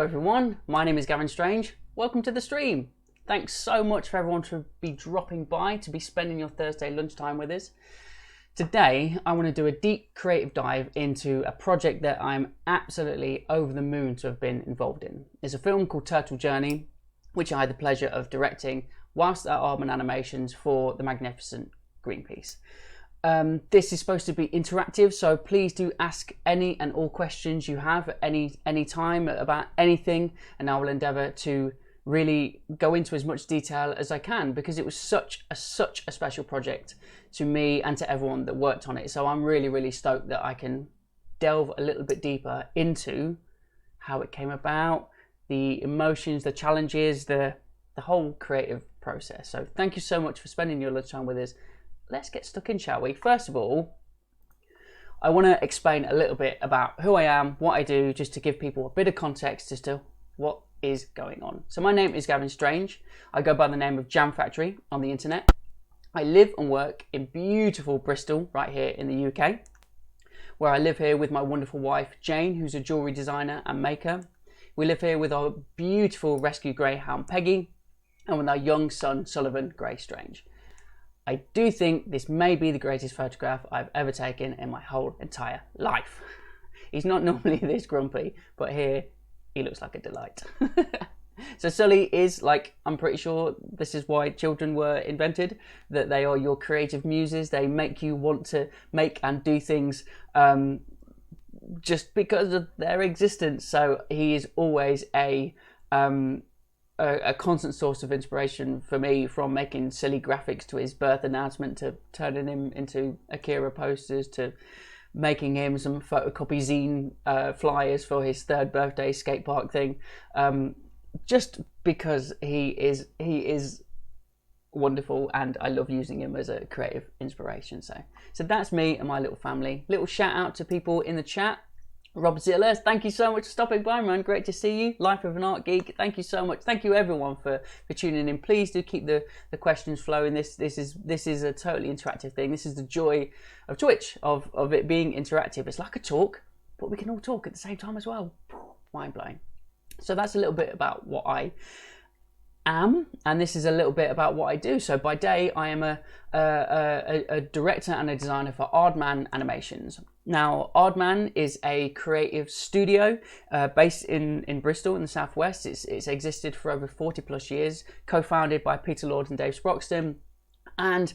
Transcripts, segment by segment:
everyone, my name is Gavin Strange. Welcome to the stream. Thanks so much for everyone to be dropping by, to be spending your Thursday lunchtime with us. Today, I want to do a deep creative dive into a project that I'm absolutely over the moon to have been involved in. It's a film called Turtle Journey, which I had the pleasure of directing whilst at Aardman Animations for the magnificent Greenpeace. This is supposed to be interactive, so please do ask any and all questions you have at any time about anything, and I will endeavour to really go into as much detail as I can, because it was such a special project to me and to everyone that worked on it. So I'm really stoked that I can delve a little bit deeper into how it came about, the emotions, the challenges, the whole creative process. So thank you so much for spending your lunchtime with us. Let's get stuck in, shall we? First of all, I want to explain a little bit about who I am, what I do, just to give people a bit of context as to what is going on. So my name is Gavin Strange. I go by the name of Jam Factory on the internet. I live and work in beautiful Bristol, right here in the UK, where I live here with my wonderful wife, Jane, who's a jewellery designer and maker. We live here with our beautiful rescue greyhound, Peggy, and with our young son, Sullivan Grey Strange. I do think this may be the greatest photograph I've ever taken in my whole entire life. He's not normally this grumpy, but here he looks like a delight. So Sully is, like, I'm pretty sure this is why children were invented, that they are your creative muses. They make you want to make and do things just because of their existence. So he is always a constant source of inspiration for me, from making silly graphics to his birth announcement, to turning him into Akira posters, to making him some photocopy zine flyers for his 3rd birthday skate park thing. Just because he is wonderful, and I love using him as a creative inspiration. So that's me and my little family. Little shout out to people in the chat. Rob Zilla, thank you so much for stopping by, man. Great to see you. Life of an Art Geek, thank you so much. Thank you everyone for tuning in. Please do keep the questions flowing. This is a totally interactive thing. This is the joy of Twitch, of it being interactive. It's like a talk, but we can all talk at the same time as well. Mind blowing. So that's a little bit about what I am, and this is a little bit about what I do. So by day, I am a director and a designer for Aardman Animations. Now, Aardman is a creative studio based in Bristol in the southwest. It's existed for over 40 plus years, co-founded by Peter Lord and Dave Sproxton, and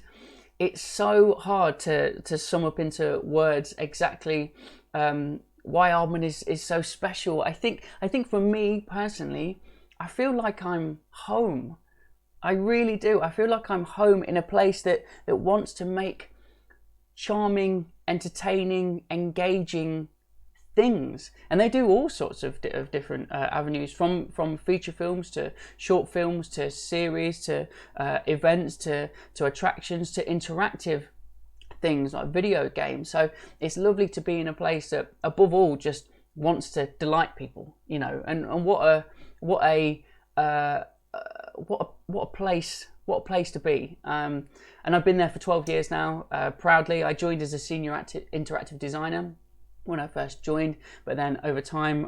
it's so hard to sum up into words exactly why Aardman is so special. I think for me personally, I feel like I'm home. I really do. I feel like I'm home in a place that wants to make charming, entertaining, engaging things. And they do all sorts of different avenues, from feature films to short films to series to events to attractions to interactive things like video games. So it's lovely to be in a place that above all just wants to delight people, you know. And what a place to be. And I've been there for 12 years now, proudly. I joined as a senior interactive designer when I first joined, but then over time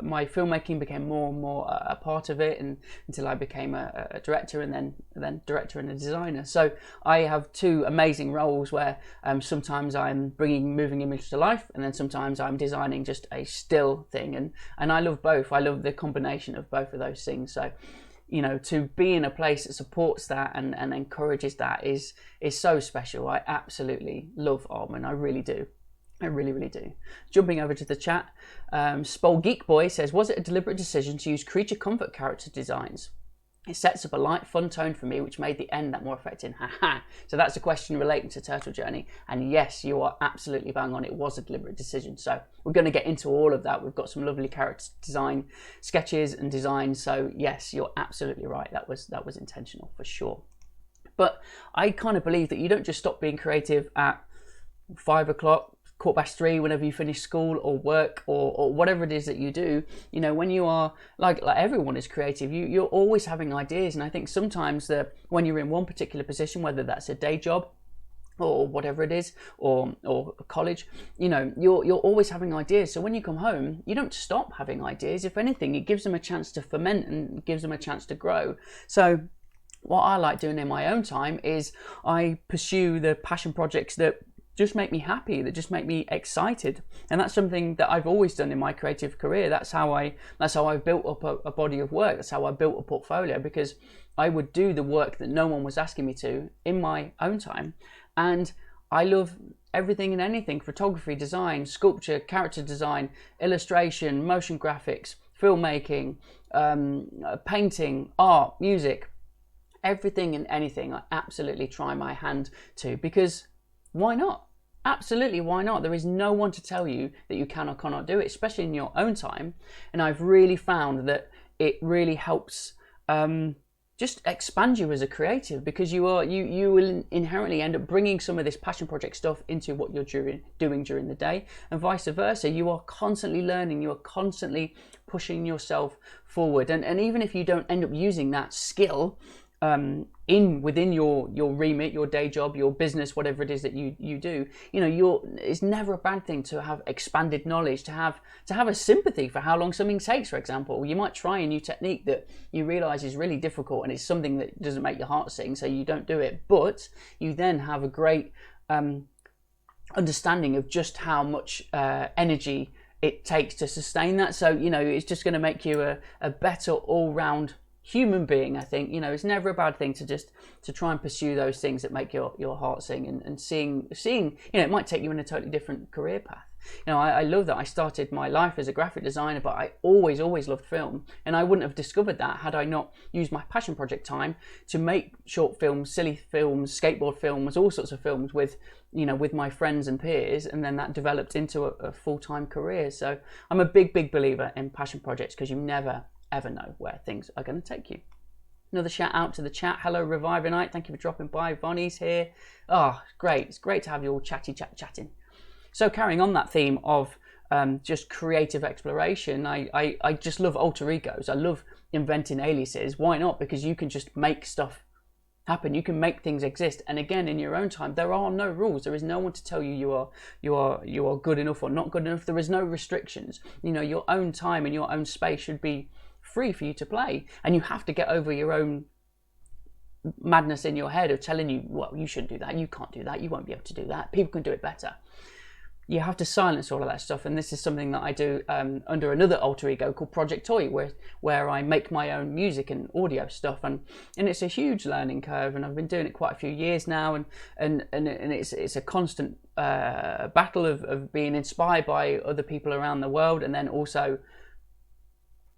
my filmmaking became more and more a part of it, and until I became a director, and then director and a designer. So I have two amazing roles where sometimes I'm bringing moving image to life, and then sometimes I'm designing just a still thing, and I love both. I love the combination of both of those things. So, you know, to be in a place that supports that and encourages that is so special. I absolutely love Aardman. I really do. I really do. Jumping over to the chat, Spol Geek Boy says, was it a deliberate decision to use creature comfort character designs? It sets up a light, fun tone for me, which made the end that more affecting. Haha. So that's a question relating to Turtle Journey. And yes, you are absolutely bang on. It was a deliberate decision. So we're going to get into all of that. We've got some lovely character design sketches and designs. So yes, you're absolutely right. That was intentional for sure. But I kind of believe that you don't just stop being creative at 5 o'clock, 3:15, whenever you finish school or work or whatever it is that you do. You know, when you are like everyone is creative, you're always having ideas. And I think sometimes when you're in one particular position, whether that's a day job or whatever it is, or college, you know, you're always having ideas. So when you come home, you don't stop having ideas. If anything, it gives them a chance to ferment and gives them a chance to grow. So what I like doing in my own time is I pursue the passion projects that just make me happy, that just make me excited. And that's something that I've always done in my creative career. That's how I built up a body of work. That's how I built a portfolio, because I would do the work that no one was asking me to in my own time. And I love everything and anything: photography, design, sculpture, character design, illustration, motion graphics, filmmaking, painting, art, music, everything and anything I absolutely try my hand to, because why not? Absolutely, why not? There is no one to tell you that you can or cannot do it, especially in your own time. And I've really found that it really helps just expand you as a creative, because you will inherently end up bringing some of this passion project stuff into what you're doing during the day, and vice versa. You are constantly learning, you are constantly pushing yourself forward, and even if you don't end up using that skill within your remit, your day job, your business, whatever it is that you do, you know, it's never a bad thing to have expanded knowledge, to have a sympathy for how long something takes. For example, you might try a new technique that you realize is really difficult, and it's something that doesn't make your heart sing, so you don't do it, but you then have a great understanding of just how much energy it takes to sustain that. So, you know, it's just going to make you a better all-round human being. I think, you know, it's never a bad thing to try and pursue those things that make your heart sing, and seeing, you know, it might take you in a totally different career path. You know, I love that I started my life as a graphic designer, but I always loved film, and I wouldn't have discovered that had I not used my passion project time to make short films, silly films, skateboard films, all sorts of films with, you know, with my friends and peers, and then that developed into a full-time career. So I'm a big believer in passion projects, because you never ever know where things are going to take you. Another shout out to the chat. Hello, Revivernite. Thank you for dropping by. Vonnie's here. Oh, great. It's great to have you all chatting. So carrying on that theme of just creative exploration, I just love alter egos. I love inventing aliases. Why not? Because you can just make stuff happen. You can make things exist. And again, in your own time, there are no rules. There is no one to tell you you are good enough or not good enough. There is no restrictions. You know, your own time and your own space should be free for you to play, and you have to get over your own madness in your head of telling you, well, you shouldn't do that, you can't do that, you won't be able to do that, people can do it better. You have to silence all of that stuff, and this is something that I do under another alter ego called Project Toy, where I make my own music and audio stuff, and it's a huge learning curve, and I've been doing it quite a few years now, and it's a constant battle of being inspired by other people around the world, and then also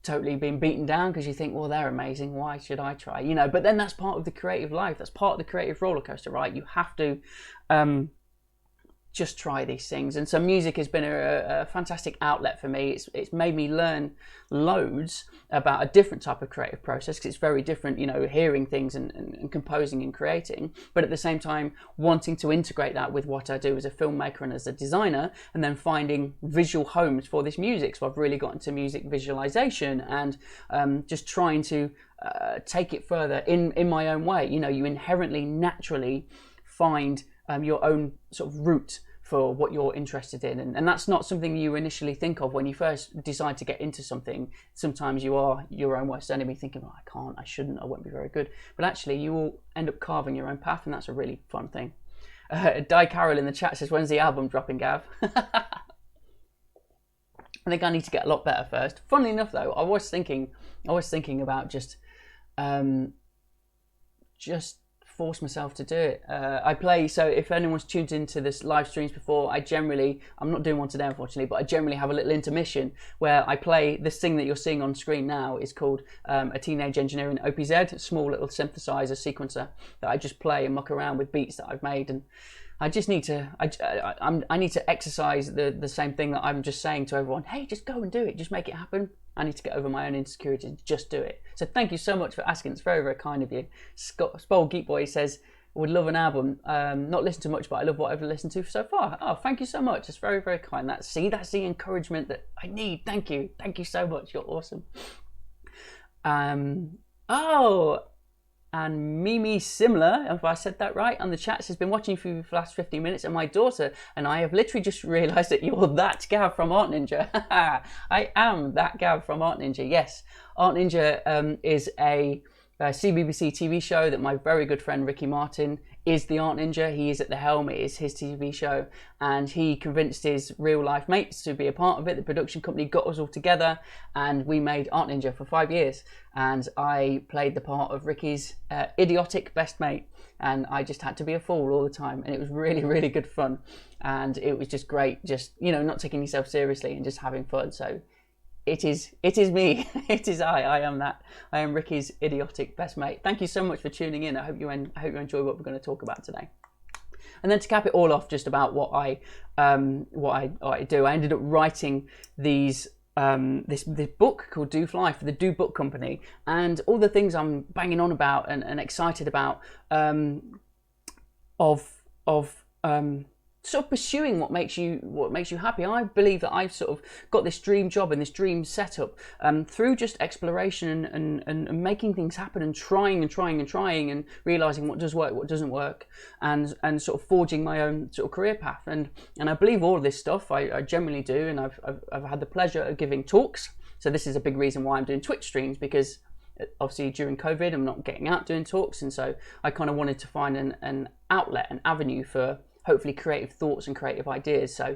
totally being beaten down because you think, well, they're amazing, why should I try? You know, but then that's part of the creative life, that's part of the creative roller coaster, right? You have to just try these things. And so music has been a fantastic outlet for me. It's made me learn loads about a different type of creative process, because it's very different, you know, hearing things and composing and creating, but at the same time wanting to integrate that with what I do as a filmmaker and as a designer, and then finding visual homes for this music. So I've really got into music visualization and just trying to take it further in my own way. You know, you inherently naturally find your own sort of route for what you're interested in, and that's not something you initially think of when you first decide to get into something. Sometimes you are your own worst enemy, thinking, oh, I can't, I shouldn't, I won't be very good, but actually you will end up carving your own path, and that's a really fun thing. Di Carroll in the chat says, when's the album dropping, Gav? I think I need to get a lot better first. Funnily enough though, I was thinking about just force myself to do it. I play, so if anyone's tuned into this live streams before, I'm not doing one today unfortunately, but I generally have a little intermission where I play this thing that you're seeing on screen now. Is called a Teenage Engineer in OPZ, a small little synthesizer sequencer that I just play and muck around with beats that I've made, and I just need to, I need to exercise the same thing that I'm just saying to everyone. Hey, just go and do it. Just make it happen. I need to get over my own insecurities and just do it. So thank you so much for asking. It's very, very kind of you. Spole Geek Boy says, would love an album. Not listened to much, but I love what I've listened to so far. Oh, thank you so much. It's very, very kind. That's the encouragement that I need. Thank you. Thank you so much. You're awesome. and Mimi Similar, if I said that right, on the chat has been watching for the last 15 minutes, and my daughter and I have literally just realised that you're that Gav from Art Ninja. I am that Gav from Art Ninja, yes. Art Ninja is a CBBC TV show that my very good friend Ricky Martin is the Art Ninja. He is at the helm. It is his TV show, and he convinced his real life mates to be a part of it. The production company got us all together, and we made Art Ninja for 5 years, and I played the part of Ricky's idiotic best mate, and I just had to be a fool all the time, and it was really, really good fun, and it was just great, just, you know, not taking yourself seriously and just having fun. So it is me. It is I am that. I am Ricky's idiotic best mate. Thank you so much for tuning in. I hope you enjoy what we're going to talk about today. And then to cap it all off, just about what I do. I ended up writing these this book called Do Fly for the Do Book Company, and all the things I'm banging on about and excited about sort of pursuing what makes you happy. I believe that I've sort of got this dream job and this dream setup through just exploration and making things happen and trying and realizing what does work, what doesn't work, and sort of forging my own sort of career path. And I believe all of this stuff. I generally do, and I've had the pleasure of giving talks. So this is a big reason why I'm doing Twitch streams, because obviously during COVID I'm not getting out doing talks, and so I kind of wanted to find an outlet, an avenue for hopefully creative thoughts and creative ideas. So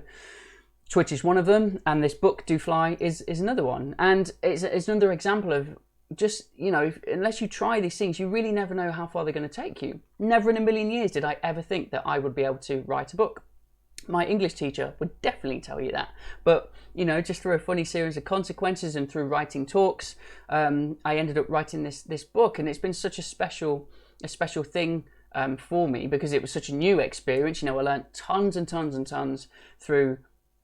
Twitch is one of them, and this book Do Fly is another one, and it's another example of just, you know, unless you try these things, you really never know how far they're going to take you. Never in a million years did I ever think that I would be able to write a book. My English teacher would definitely tell you that, but you know, just through a funny series of consequences and through writing talks, I ended up writing this book, and it's been such a special thing for me, because it was such a new experience. You know, I learned tons and tons and tons through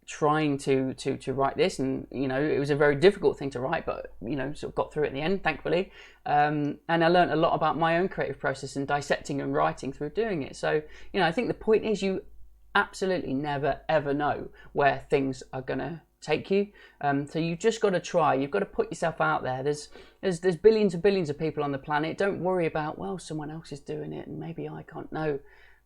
trying to write this, and you know, it was a very difficult thing to write, but you know, sort of got through it in the end, thankfully. And I learned a lot about my own creative process and dissecting and writing through doing it. So you know, I think the point is, you absolutely never ever know where things are gonna take you, so you just got to try. You've got to put yourself out there. There's billions and billions of people on the planet. Don't worry about, well, someone else is doing it and maybe I can't. No,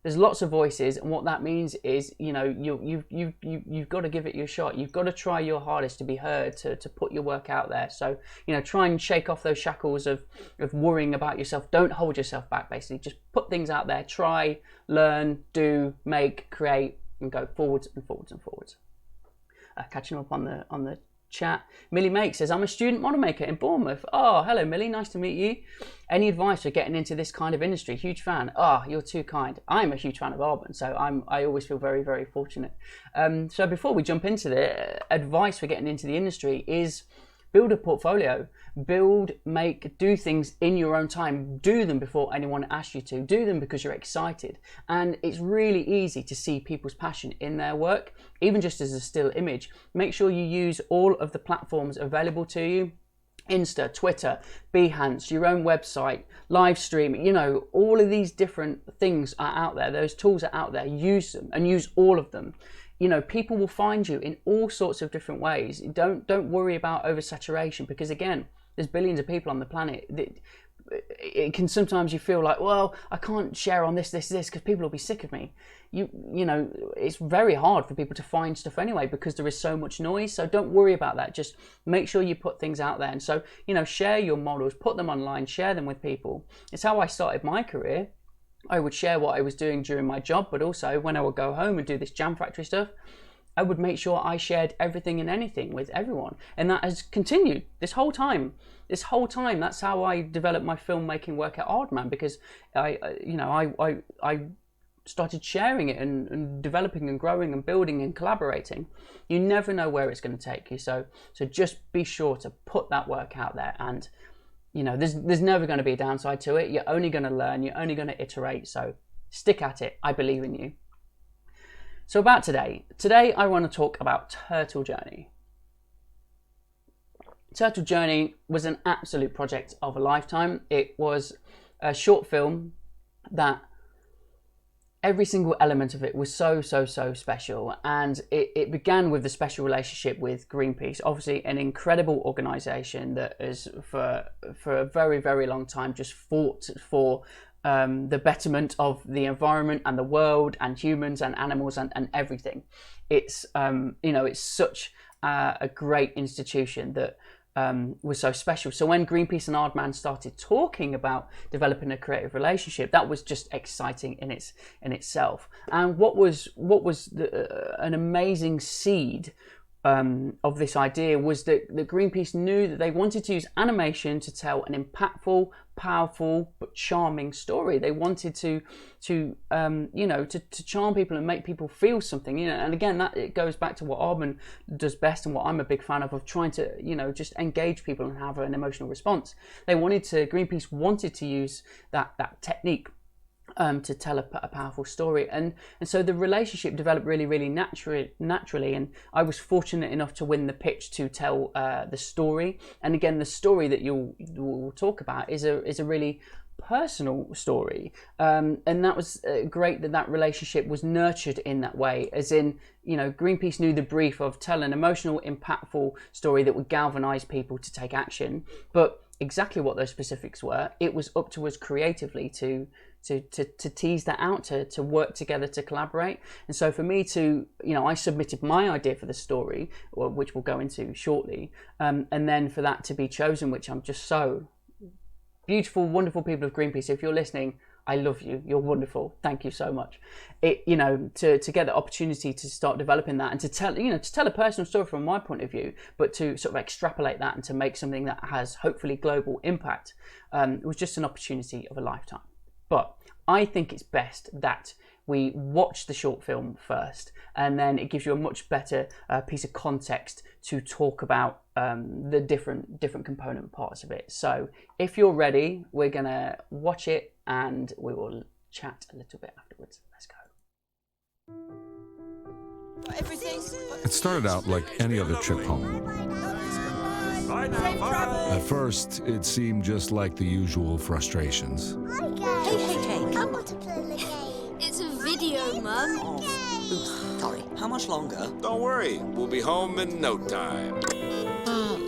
there's lots of voices, and what that means is, you know, you've got to give it your shot. You've got to try your hardest to be heard, to put your work out there. So you know, try and shake off those shackles of worrying about yourself. Don't hold yourself back. Basically, just put things out there. Try, learn, do, make, create, and go forwards and forwards and forwards. Catching up on the chat. Millie Make says, I'm a student model maker in Bournemouth. Oh, hello Millie, nice to meet you. Any advice for getting into this kind of industry? Huge fan. Oh, you're too kind. I'm a huge fan of Aardman, so I always feel very, very fortunate. So before we jump into the advice for getting into the industry is build a portfolio. Build, make, do things in your own time. Do them before anyone asks you to. Do them because you're excited. And it's really easy to see people's passion in their work, even just as a still image. Make sure you use all of the platforms available to you. Insta, Twitter, Behance, your own website, live stream, you know, all of these different things are out there. Those tools are out there. Use them, and use all of them. You know, people will find you in all sorts of different ways. Don't worry about oversaturation, because again, there's billions of people on the planet. It can sometimes you feel like, well, I can't share on this because people will be sick of me. You know, it's very hard for people to find stuff anyway, because there is so much noise. So don't worry about that. Just make sure you put things out there. And so, you know, share your models, put them online, share them with people. It's how I started my career. I would share what I was doing during my job, but also when I would go home and do this Jam Factory stuff, I would make sure I shared everything and anything with everyone. And that has continued this whole time. That's how I developed my filmmaking work at Aardman, because I started sharing it and developing and growing and building and collaborating. You never know where it's going to take you. So just be sure to put that work out there, and you know, there's never going to be a downside to it. You're only going to learn, you're only going to iterate. So stick at it. I believe in you. So about today I want to talk about Turtle Journey. Turtle Journey was an absolute project of a lifetime. It was a short film that every single element of it was so special, and it began with the special relationship with Greenpeace, obviously an incredible organisation that has for a very long time just fought for the betterment of the environment and the world and humans and animals and everything. It's it's such a great institution that was so special. So when Greenpeace and Aardman started talking about developing a creative relationship, that was just exciting in itself. And what was an amazing seed of this idea was that Greenpeace knew that they wanted to use animation to tell an impactful, powerful but charming story. They wanted to charm people and make people feel something. And again, that it goes back to what Aardman does best and what I'm a big fan of trying to just engage people and have an emotional response. Greenpeace wanted to use that technique to tell a powerful story, and so the relationship developed really naturally, and I was fortunate enough to win the pitch to tell the story. And again, the story that we'll talk about is a really personal story, and that was great that relationship was nurtured in that way, as in Greenpeace knew the brief of tell an emotional, impactful story that would galvanize people to take action, but exactly what those specifics were, it was up to us creatively to tease that out, to work together, to collaborate. And so for me I submitted my idea for the story, which we'll go into shortly, and then for that to be chosen, which I'm just so beautiful, wonderful people of Greenpeace. If you're listening, I love you. You're wonderful. Thank you so much. To get the opportunity to start developing that and to tell a personal story from my point of view, but to sort of extrapolate that and to make something that has hopefully global impact, was just an opportunity of a lifetime. But I think it's best that we watch the short film first, and then it gives you a much better piece of context to talk about the different component parts of it. So if you're ready, we're gonna watch it and we will chat a little bit afterwards. Let's go. It started out like any other trip home. At first, it seemed just like the usual frustrations. Hey, come on to play the game. It's a video, Mum. Oops, sorry. How much longer? Don't worry, we'll be home in no time. Oh,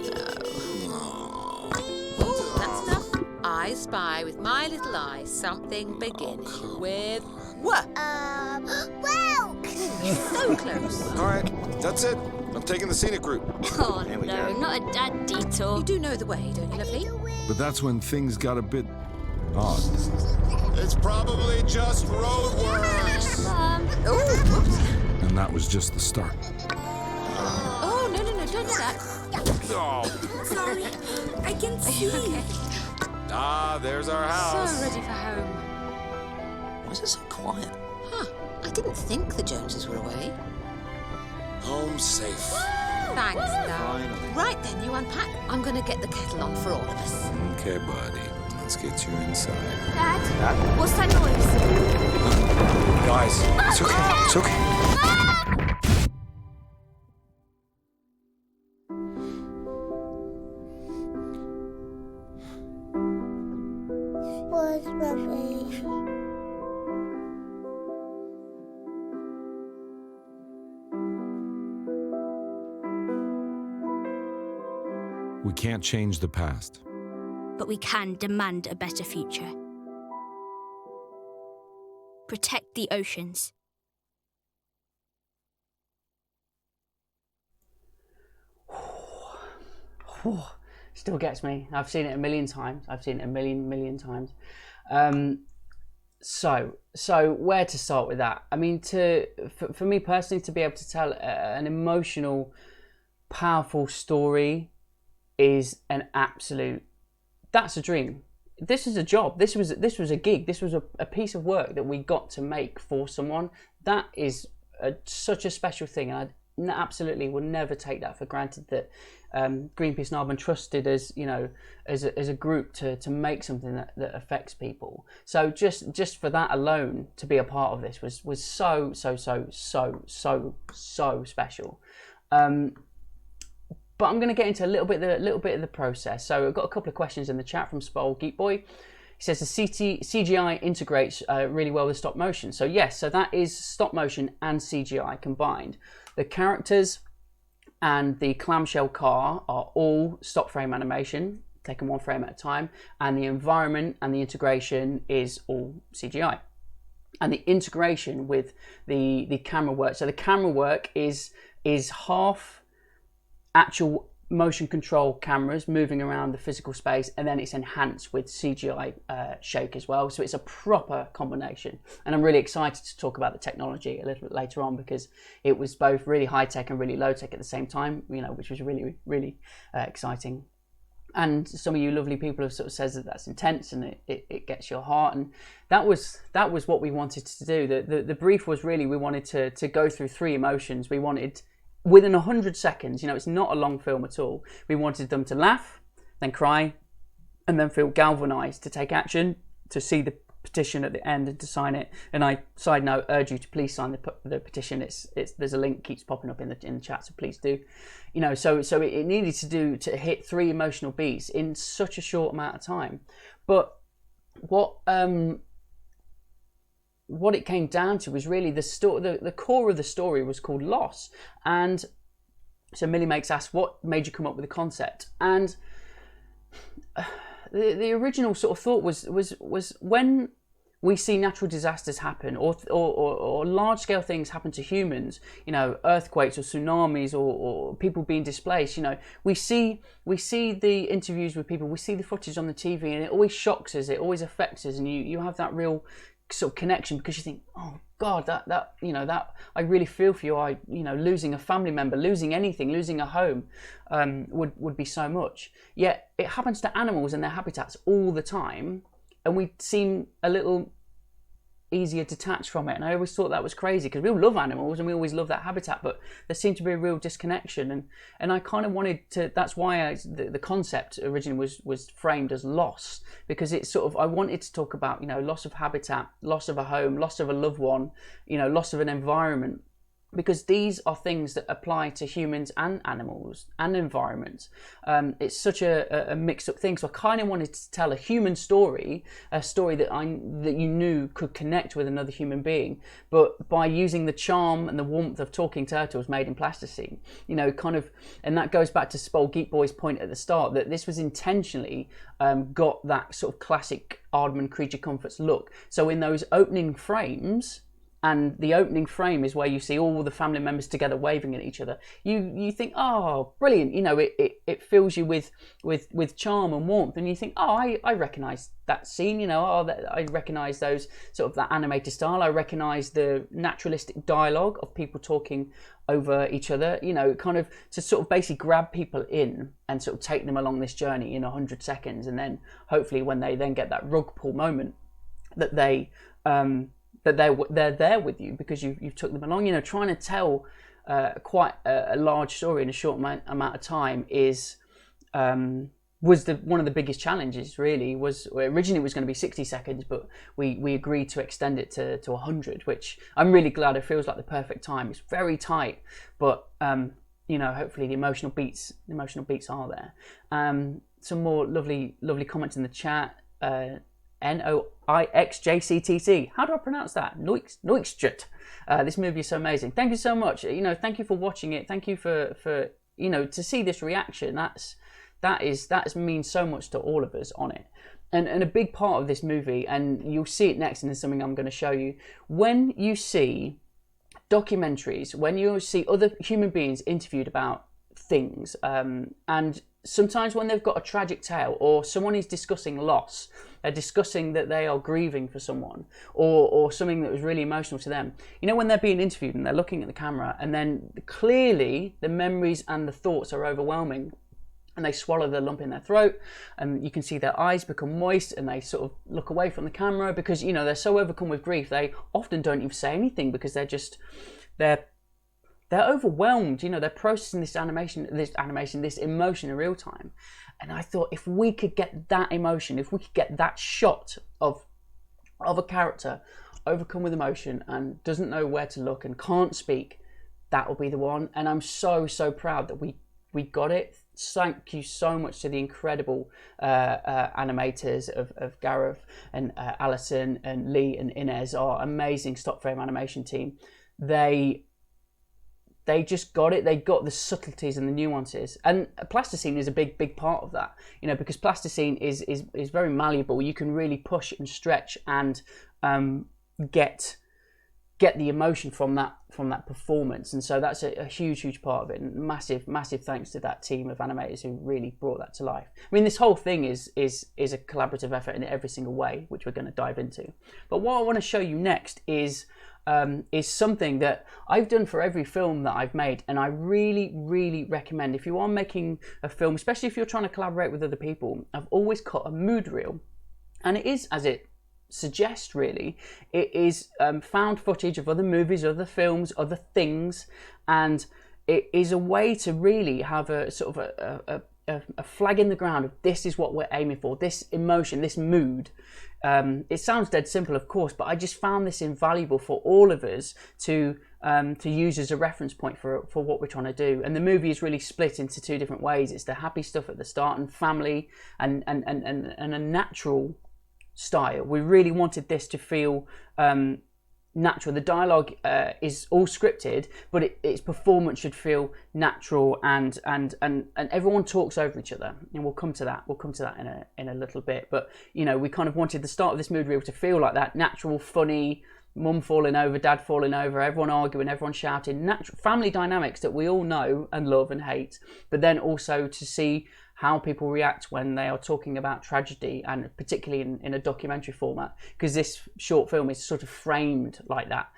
no. Ooh, that's enough. I spy with my little eye something beginning with... What? Whelk! So close. All right, that's it. I'm taking the scenic route. Oh, no, not a dad detour. You do know the way, don't you, lovely? But that's when things got a bit odd. It's probably just roadworks. Oh, whoops. And that was just the start. Oh, no, don't do that. Oh. Sorry, I can see. Okay. Ah, there's our house. So ready for home. Why is it so quiet? Huh, I didn't think the Joneses were away. Home safe. Thanks, Dad. Finally. Right then, you unpack. I'm going to get the kettle on for all of us. Okay, buddy. Let's get you inside. Dad, what's that noise? Guys, it's okay. It's okay. Where's Mummy? We can't change the past. But we can demand a better future. Protect the oceans. Still gets me. I've seen it a million times. I've seen it a million times. So where to start with that? I mean, for me personally, to be able to tell an emotional, powerful story is an absolute, that's a dream. This is a job. This was a gig. This was a piece of work that we got to make for someone. That is such a special thing, and I absolutely will never take that for granted. That Greenpeace and Aardman trusted us, as a group to make something that affects people. So just for that alone, to be a part of this was so special. But I'm going to get into a little bit of the process. So I've got a couple of questions in the chat from Spole Geek Boy. He he says the CGI integrates really well with stop motion. So yes, so that is stop motion and CGI combined. The characters and the clamshell car are all stop frame animation, taken one frame at a time, and the environment and the integration is all CGI. And the integration with the camera work. So the camera work is half actual motion control cameras moving around the physical space, and then it's enhanced with CGI shake as well. So it's a proper combination. And I'm really excited to talk about the technology a little bit later on, because it was both really high tech and really low tech at the same time, you know, which was really, really exciting. And some of you lovely people have sort of says that that's intense and it gets your heart, and that was what we wanted to do. The brief was really, we wanted to go through three emotions. We wanted, within 100 seconds, you know, it's not a long film at all, we wanted them to laugh, then cry, and then feel galvanized to take action, to see the petition at the end and to sign it. And I, side note, urge you to please sign the petition. It's there's a link keeps popping up in the chat, so please do. You know, so it needed to hit three emotional beats in such a short amount of time. But what it came down to was really the core of the story was called loss. And so Millie makes ask, what made you come up with the concept? And the original sort of thought was when we see natural disasters happen, or large scale things happen to humans, you know, earthquakes or tsunamis or people being displaced, you know, we see the interviews with people, we see the footage on the TV, and it always shocks us, it always affects us, and you have that real sort of connection, because you think, oh God, that you know, that I really feel for you. You know, losing a family member, losing anything, losing a home, would be so much. Yet it happens to animals and their habitats all the time, and we seem a little easier detached from it. And I always thought that was crazy, because we all love animals and we always love that habitat, but there seemed to be a real disconnection. And I kind of wanted to, that's why the concept originally was framed as loss, because it's sort of, I wanted to talk about, you know, loss of habitat, loss of a home, loss of a loved one, you know, loss of an environment, because these are things that apply to humans and animals and environments. It's such a mixed up thing. So I kind of wanted to tell a human story, a story that you knew could connect with another human being, but by using the charm and the warmth of talking turtles made in plasticine, you know, kind of. And that goes back to Spole Geek Boy's point at the start, that this was intentionally got that sort of classic Aardman Creature Comforts look. So in those opening frames, and the opening frame is where you see all the family members together waving at each other, you think, oh, brilliant, you know, it fills you with charm and warmth, and you think, oh, I recognise that scene, you know, I recognise those sort of that animated style, I recognise the naturalistic dialogue of people talking over each other, you know, kind of to sort of basically grab people in and sort of take them along this journey in 100 seconds, and then hopefully when they then get that rug pull moment, that they're there with you because you've took them along. You know, trying to tell quite a large story in a short amount of time was one of the biggest challenges. Really, originally it was going to be 60 seconds, but we agreed to extend it to 100, which I'm really glad. It feels like the perfect time. It's very tight, but you know, hopefully the emotional beats are there. Some more lovely comments in the chat. Noixjctt. How do I pronounce that? Noixjut. This movie is so amazing. Thank you so much. You know, thank you for watching it. Thank you for you know, to see this reaction. That means so much to all of us on it. And a big part of this movie, and you'll see it next, and there's something I'm going to show you. When you see documentaries, when you see other human beings interviewed about things, and sometimes when they've got a tragic tale, or someone is discussing loss, they're discussing that they are grieving for someone, or something that was really emotional to them. You know, when they're being interviewed and they're looking at the camera, and then clearly the memories and the thoughts are overwhelming, and they swallow the lump in their throat, and you can see their eyes become moist, and they sort of look away from the camera because, you know, they're so overcome with grief, they often don't even say anything because they're overwhelmed. You know, they're processing this emotion in real time. And I thought, if we could get that emotion, if we could get that shot of a character overcome with emotion and doesn't know where to look and can't speak, that will be the one. And I'm so proud that we We got it. Thank you so much to the incredible animators of Gareth and Alison and Lee and Inez, our amazing stop frame animation team. They just got it. They got the subtleties and the nuances, and plasticine is a big part of that. You know, because plasticine is very malleable. You can really push and stretch and get the emotion from that performance, and so that's a huge part of it. And massive thanks to that team of animators who really brought that to life. I mean, this whole thing is a collaborative effort in every single way, which we're going to dive into. But what I want to show you next is something that I've done for every film that I've made, and I really recommend, if you are making a film, especially if you're trying to collaborate with other people, I've always cut a mood reel, and it is, as it suggests really, it is found footage of other movies, other films, other things, and it is a way to really have a sort of a flag in the ground of this is what we're aiming for, this emotion, this mood. It sounds dead simple, of course, but I just found this invaluable for all of us to use as a reference point for what we're trying to do. And the movie is really split into two different ways. It's the happy stuff at the start and family and a natural style. We really wanted this to feel natural. The dialogue is all scripted, but its performance should feel natural, and everyone talks over each other, and we'll come to that in a little bit. But you know, we kind of wanted the start of this mood reel to feel like that, natural, funny, mum falling over, dad falling over, everyone arguing, everyone shouting, natural family dynamics that we all know and love and hate, but then also to see how people react when they are talking about tragedy, and particularly in a documentary format, because this short film is sort of framed like that,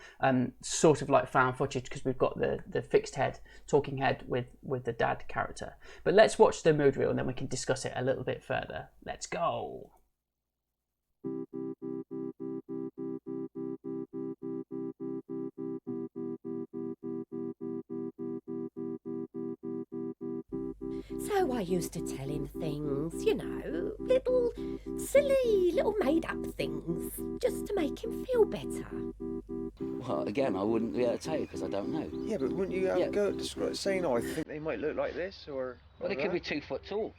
sort of like found footage, because we've got the fixed head, talking head with the dad character. But let's watch the mood reel and then we can discuss it a little bit further. Let's go. So I used to tell him things, you know, little silly, little made-up things, just to make him feel better. Well, again, I wouldn't be able to tell you because I don't know. Yeah, but wouldn't you have a go at saying, oh, I think they might look like this, or... Well, they could be 2 foot tall.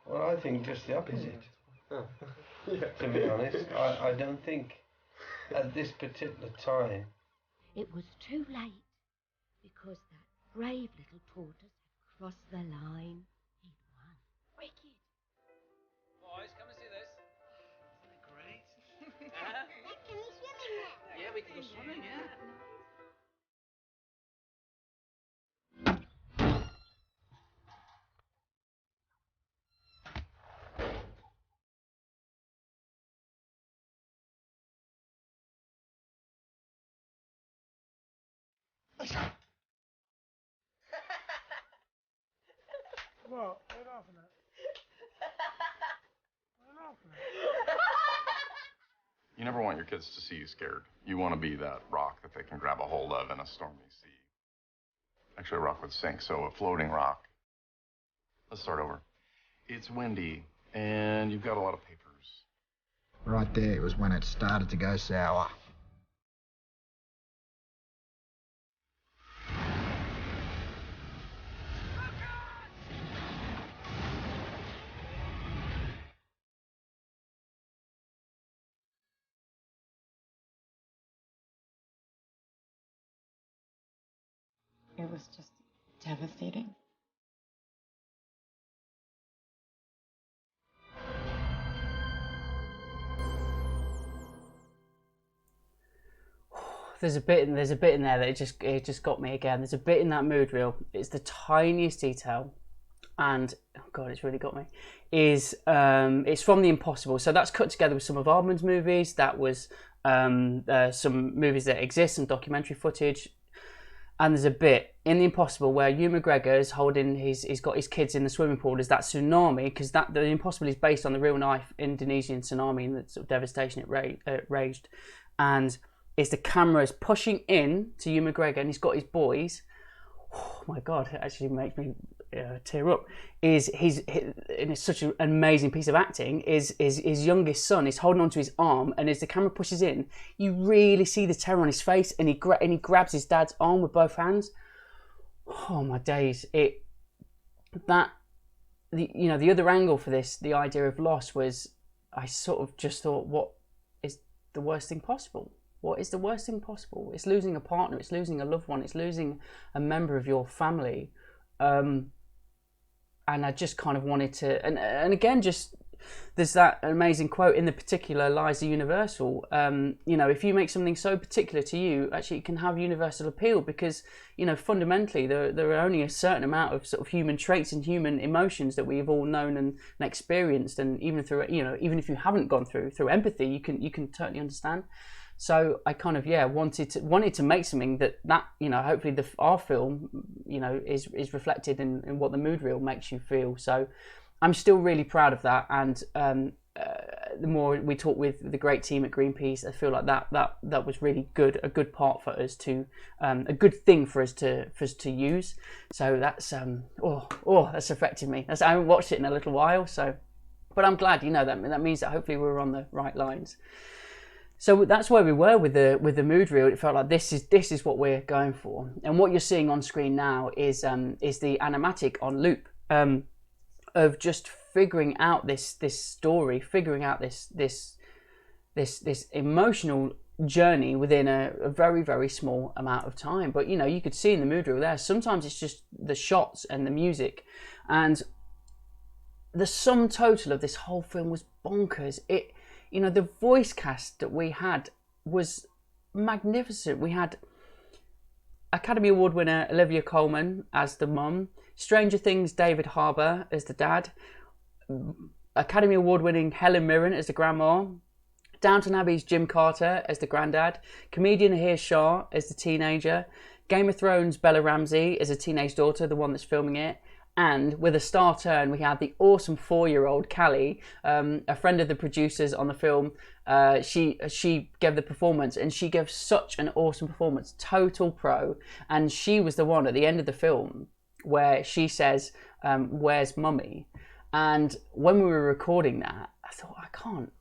Well, I think just the opposite. To be honest, I don't think at this particular time... It was too late, because that brave little tortoise had crossed the line. He'd won. Wicked. Boys, come and see this. Isn't it great? Can we swim in there? Yeah, we can go swimming, yeah. What? We're laughing at. We're laughing at. You never want your kids to see you scared. You want to be that rock that they can grab a hold of in a stormy sea. Actually, a rock would sink, so a floating rock. Let's start over. It's windy, and you've got a lot of papers. Right there was when it started to go sour. It was just devastating. There's a bit in there that it just got me again. There's a bit in that mood reel. It's the tiniest detail, and oh god, it's really got me. It's from The Impossible. So that's cut together with some of Aardman's movies. That was some movies that exist, some documentary footage. And there's a bit in The Impossible where Hugh McGregor's holding he's got his kids in the swimming pool. There's that tsunami, because The Impossible is based on the real life Indonesian tsunami and the sort of devastation it raged. And it's the cameras pushing in to Hugh McGregor, and he's got his boys. Oh my god, it actually makes me tear up. And it's such an amazing piece of acting. Is his youngest son is holding onto his arm, and as the camera pushes in, you really see the terror on his face, and he grabs his dad's arm with both hands. oh my days, the other angle for this, the idea of loss, was I sort of just thought, what is the worst thing possible? What is the worst thing possible? It's losing a partner, it's losing a loved one, it's losing a member of your family. And I just kind of wanted to, and again, just, there's that amazing quote in The Particular Lies the Universal. If you make something so particular to you, actually it can have universal appeal, because, fundamentally there are only a certain amount of sort of human traits and human emotions that we've all known and experienced, and even through, even if you haven't gone through empathy, you can totally understand. So I kind of wanted to make something that hopefully our film is reflected in what the mood reel makes you feel. So I'm still really proud of that, and the more we talk with the great team at Greenpeace, I feel like that was really good, a good part for us to, a good thing for us to use. So that's that's affected me. I haven't watched it in a little while, so, but I'm glad, that means that hopefully we're on the right lines. So that's where we were with the mood reel. It felt like this is what we're going for, and what you're seeing on screen now is the animatic on loop. Of just figuring out this story, figuring out this emotional journey within a very, very small amount of time. But you could see in the mood reel there, sometimes it's just the shots and the music, and the sum total of this whole film was bonkers. The voice cast that we had was magnificent. We had Academy Award winner Olivia Colman as the mum, Stranger Things David Harbour as the dad, Academy Award winning Helen Mirren as the grandma, Downton Abbey's Jim Carter as the granddad, comedian Ahir Shah as the teenager, Game of Thrones Bella Ramsey as a teenage daughter, the one that's filming it. And with a star turn, we had the awesome 4-year-old Callie, a friend of the producers on the film. She gave the performance, and she gave such an awesome performance, total pro. And she was the one at the end of the film where she says, "Where's mummy?" And when we were recording that, I thought, I can't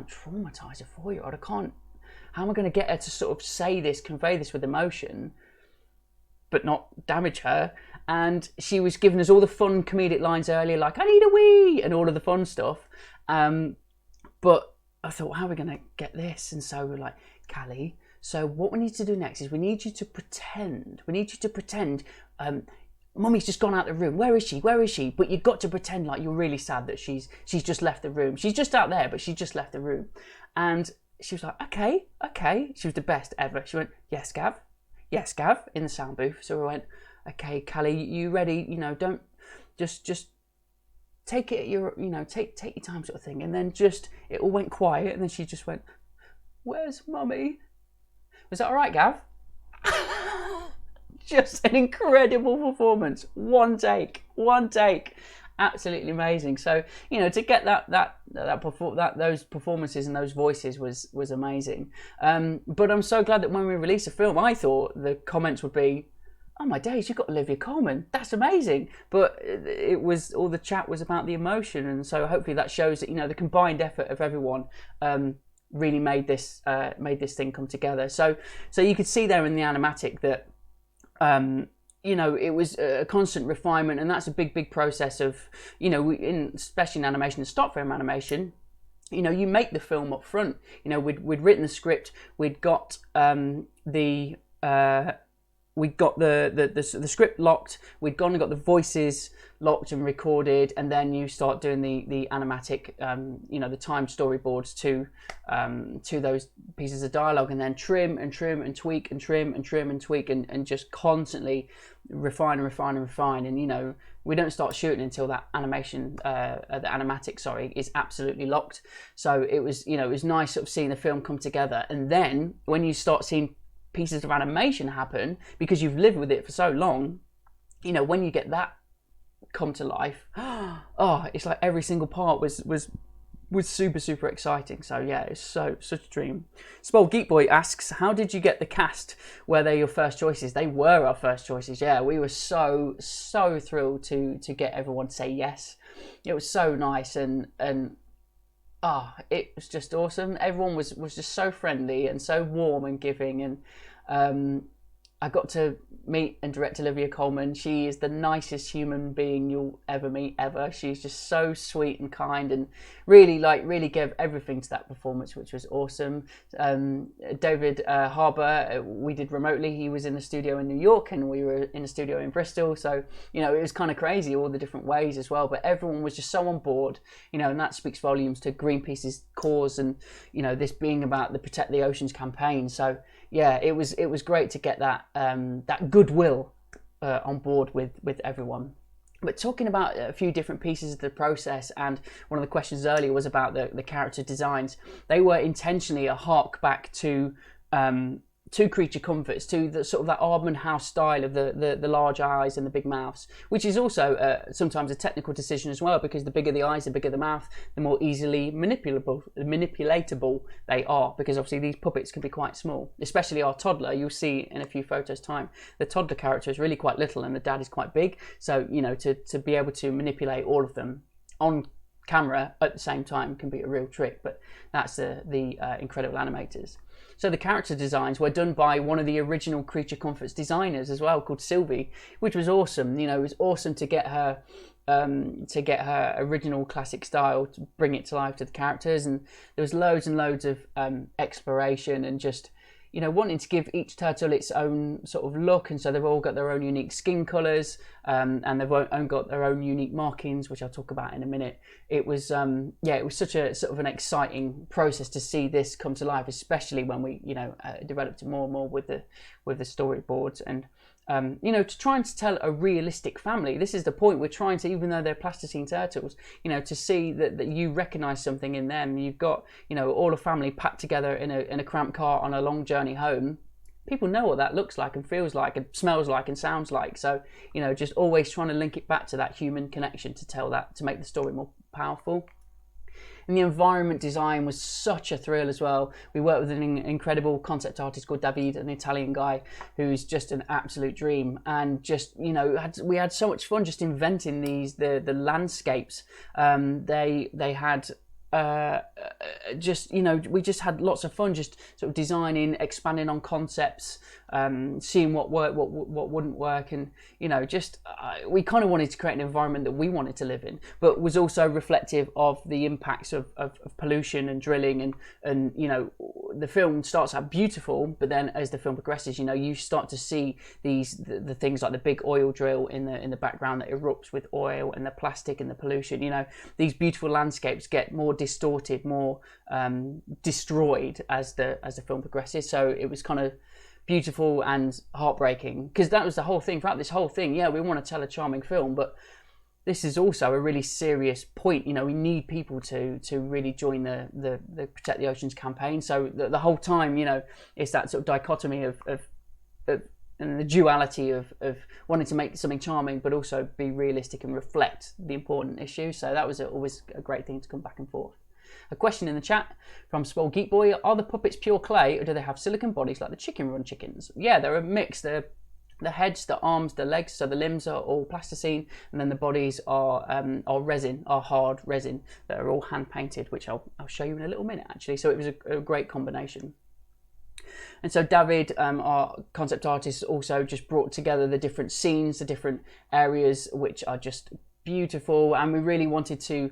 traumatize a 4-year-old. How am I going to get her to sort of say this, convey this with emotion, but not damage her? And she was giving us all the fun comedic lines earlier, like, "I need a wee," and all of the fun stuff. But I thought, how are we going to get this? And so we're like, "Callie, so what we need to do next is we need you to pretend. Mummy's just gone out the room. Where is she? Where is she? But you've got to pretend like you're really sad that she's just left the room. She's just out there, but she just left the room." And she was like, okay. She was the best ever. She went, "Yes, Gav. Yes, Gav," in the sound booth. So we went, "Okay, Callie, you ready? Don't just take it at your, take your time," sort of thing. And then it all went quiet, and then she just went, "Where's mummy?" Was that all right, Gav? Just an incredible performance. One take. Absolutely amazing. So to get those performances and those voices was amazing. But I'm so glad that when we release a film, I thought the comments would be, "Oh my days, you've got Olivia Colman. That's amazing." But all the chat was about the emotion, and so hopefully that shows that the combined effort of everyone really made this thing come together. So you could see there in the animatic that it was a constant refinement, and that's a big process of especially in animation and stop frame animation. You make the film up front. We'd written the script, we'd got the script locked, we'd gone and got the voices locked and recorded, and then you start doing the animatic, the time storyboards to those pieces of dialogue, and then trim and tweak and trim and tweak, and just constantly refine. And we don't start shooting until that animation, the animatic, is absolutely locked. So it was nice sort of seeing the film come together, and then when you start seeing pieces of animation happen, because you've lived with it for so long, when you get that come to life, it's like every single part was super exciting. So yeah, it's such a dream. Spol Geek Boy asks, how did you get the cast? Were they your first choices? They were our first choices. Yeah, we were so thrilled to get everyone to say yes. It was so nice, and it was just awesome. Everyone was just so friendly and so warm and giving, and I got to meet and direct Olivia Colman. She is the nicest human being you'll ever meet, ever. She's just so sweet and kind, and really gave everything to that performance, which was awesome. David Harbour, we did remotely. He was in the studio in New York, and we were in the studio in Bristol. So, you know, it was kind of crazy, all the different ways as well. But everyone was just so on board, you know, and that speaks volumes to Greenpeace's cause, and, you know, this being about the Protect the Oceans campaign. So, yeah, it was great to get that that goodwill on board with everyone. But talking about a few different pieces of the process, and one of the questions earlier was about the character designs. They were intentionally a hark back to creature comforts, to the sort of that Aardman house style of the large eyes and the big mouths, which is also sometimes a technical decision as well, because the bigger the eyes, the bigger the mouth, the more easily manipulatable they are, because obviously these puppets can be quite small, especially our toddler. You'll see in a few photos time, the toddler character is really quite little and the dad is quite big. So, you know, to be able to manipulate all of them on camera at the same time can be a real trick, but that's the incredible animators. So the character designs were done by one of the original Creature Comforts designers as well, called Sylvie, which was awesome. You know, it was awesome to get her original classic style, to bring it to life to the characters, and there was loads and loads of exploration and just, you know, wanting to give each turtle its own sort of look, and so they've all got their own unique skin colours, and they've all got their own unique markings, which I'll talk about in a minute. It was it was such a sort of an exciting process to see this come to life, especially when we, you know, developed it more and more with the storyboards, and you know, to try and tell a realistic family. This is the point. We're trying to, even though they're plasticine turtles, you know, to see that you recognise something in them. You've got, you know, all a family packed together in a cramped car on a long journey home. People know what that looks like and feels like and smells like and sounds like. So, you know, just always trying to link it back to that human connection, to tell that, to make the story more powerful. And the environment design was such a thrill as well. We worked with an incredible concept artist called David, an Italian guy who's just an absolute dream. And just, you know, we had so much fun just inventing the landscapes. They had just, you know, we just had lots of fun just sort of designing, expanding on concepts, seeing what worked, what wouldn't work, and, you know, just we kind of wanted to create an environment that we wanted to live in, but was also reflective of the impacts of pollution and drilling, and you know, the film starts out beautiful, but then as the film progresses, you know, you start to see the things like the big oil drill in the background that erupts with oil, and the plastic and the pollution. You know, these beautiful landscapes get more distorted, more destroyed as the film progresses. So it was kind of beautiful and heartbreaking, because that was the whole thing throughout this whole thing. Yeah, we want to tell a charming film, but this is also a really serious point. You know, we need people to really join the Protect the Oceans campaign. So the whole time, you know, it's that sort of dichotomy of and the duality of wanting to make something charming, but also be realistic and reflect the important issues. So that was always a great thing to come back and forth. A question in the chat from Swole Geek Boy: are the puppets pure clay, or do they have silicone bodies like the Chicken Run chickens? Yeah, they're a mix. They're the heads, the arms, the legs, so the limbs are all plasticine, and then the bodies are resin, are hard resin that are all hand painted, which I'll show you in a little minute actually. So it was a great combination. And so David, our concept artist, also just brought together the different scenes, the different areas, which are just beautiful, and we really wanted to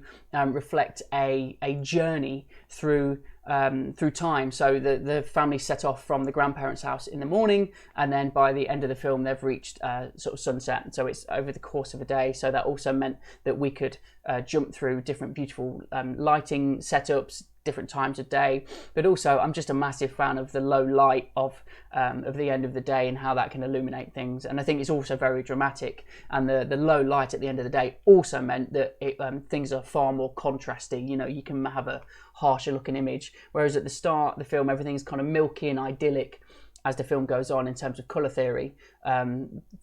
reflect a journey through time. So the family set off from the grandparents' house in the morning, and then by the end of the film they've reached sort of sunset, so it's over the course of a day. So that also meant that we could jump through different beautiful lighting setups, different times of day, but also I'm just a massive fan of the low light of the end of the day and how that can illuminate things, and I think it's also very dramatic, and the low light at the end of the day also meant that things are far more contrasty. You know, you can have a harsher looking image, whereas at the start of the film everything's kind of milky and idyllic. As the film goes on in terms of colour theory,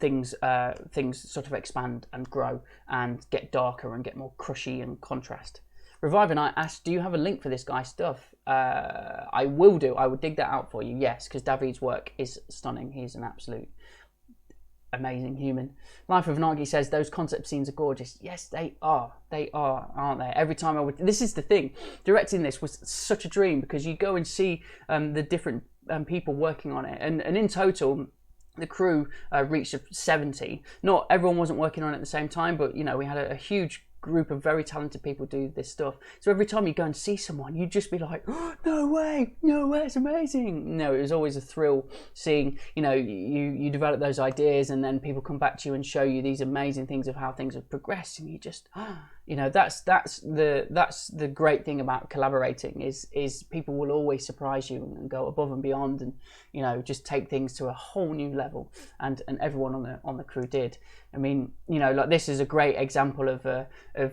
things sort of expand and grow and get darker and get more crushy and contrast. Revive and I asked, do you have a link for this guy's stuff? I will do. I will dig that out for you, yes, because David's work is stunning. He's an absolute amazing human. Life of Nagi says, those concept scenes are gorgeous. Yes, they are. They are, aren't they? Every time this is the thing. Directing this was such a dream, because you go and see the different people working on it. And in total, the crew reached 70. Not everyone wasn't working on it at the same time, but you know, we had a huge group of very talented people do this stuff. So every time you go and see someone, you'd just be like, oh, no way, it's amazing. No, it was always a thrill seeing, you know, you develop those ideas and then people come back to you and show you these amazing things of how things have progressed, and you just, you know, that's the great thing about collaborating is people will always surprise you and go above and beyond, and you know, just take things to a whole new level, and everyone on the crew did. I mean, you know, like this is a great example of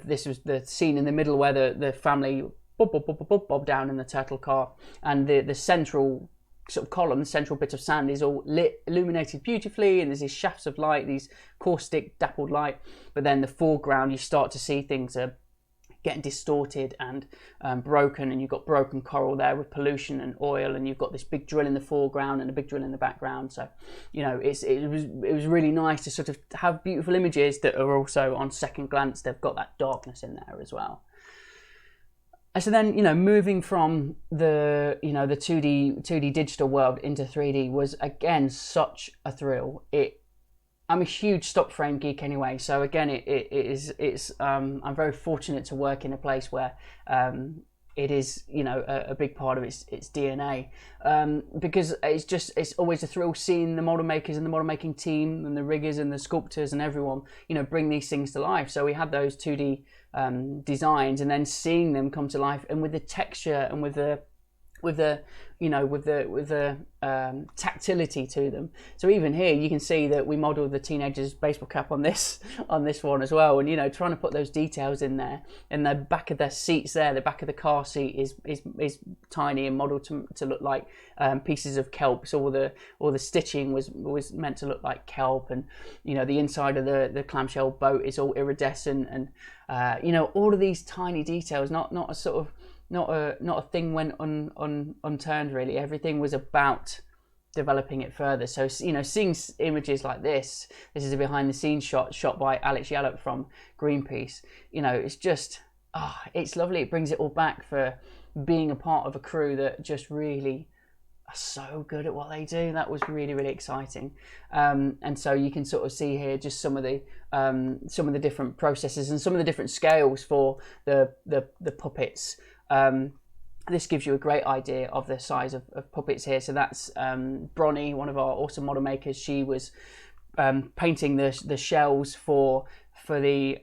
this was the scene in the middle where the family bob down in the turtle car, and the central sort of column, the central bit of sand is all lit, illuminated beautifully, and there's these shafts of light, these caustic dappled light, but then the foreground you start to see things are getting distorted and broken, and you've got broken coral there with pollution and oil, and you've got this big drill in the foreground and a big drill in the background. So you know, it was really nice to sort of have beautiful images that are also on second glance they've got that darkness in there as well. And so then, you know, moving from the 2D digital world into 3D was again such a thrill. I'm a huge stop frame geek anyway, so again, I'm very fortunate to work in a place where it is, you know, a big part of its DNA, because it's always a thrill seeing the model makers and the model making team and the riggers and the sculptors and everyone, you know, bring these things to life. So we had those 2D designs, and then seeing them come to life, and with the texture and with the tactility to them. So even here you can see that we modelled the teenager's baseball cap on this one as well, and you know, trying to put those details in there. And the back of their seats there, the back of the car seat is tiny and modelled to look like pieces of kelp. So all the stitching was meant to look like kelp, and you know, the inside of the clamshell boat is all iridescent, and you know, all of these tiny details, not a thing went unturned really. Everything was about developing it further. So you know, seeing images like this is a behind the scenes shot by Alex Yallop from Greenpeace. You know, it's just it's lovely. It brings it all back for being a part of a crew that just really are so good at what they do. That was really, really exciting. And so you can sort of see here just some of the different processes and some of the different scales for the puppets. This gives you a great idea of the size of puppets here. So that's Bronnie, one of our awesome model makers. She was painting the shells for the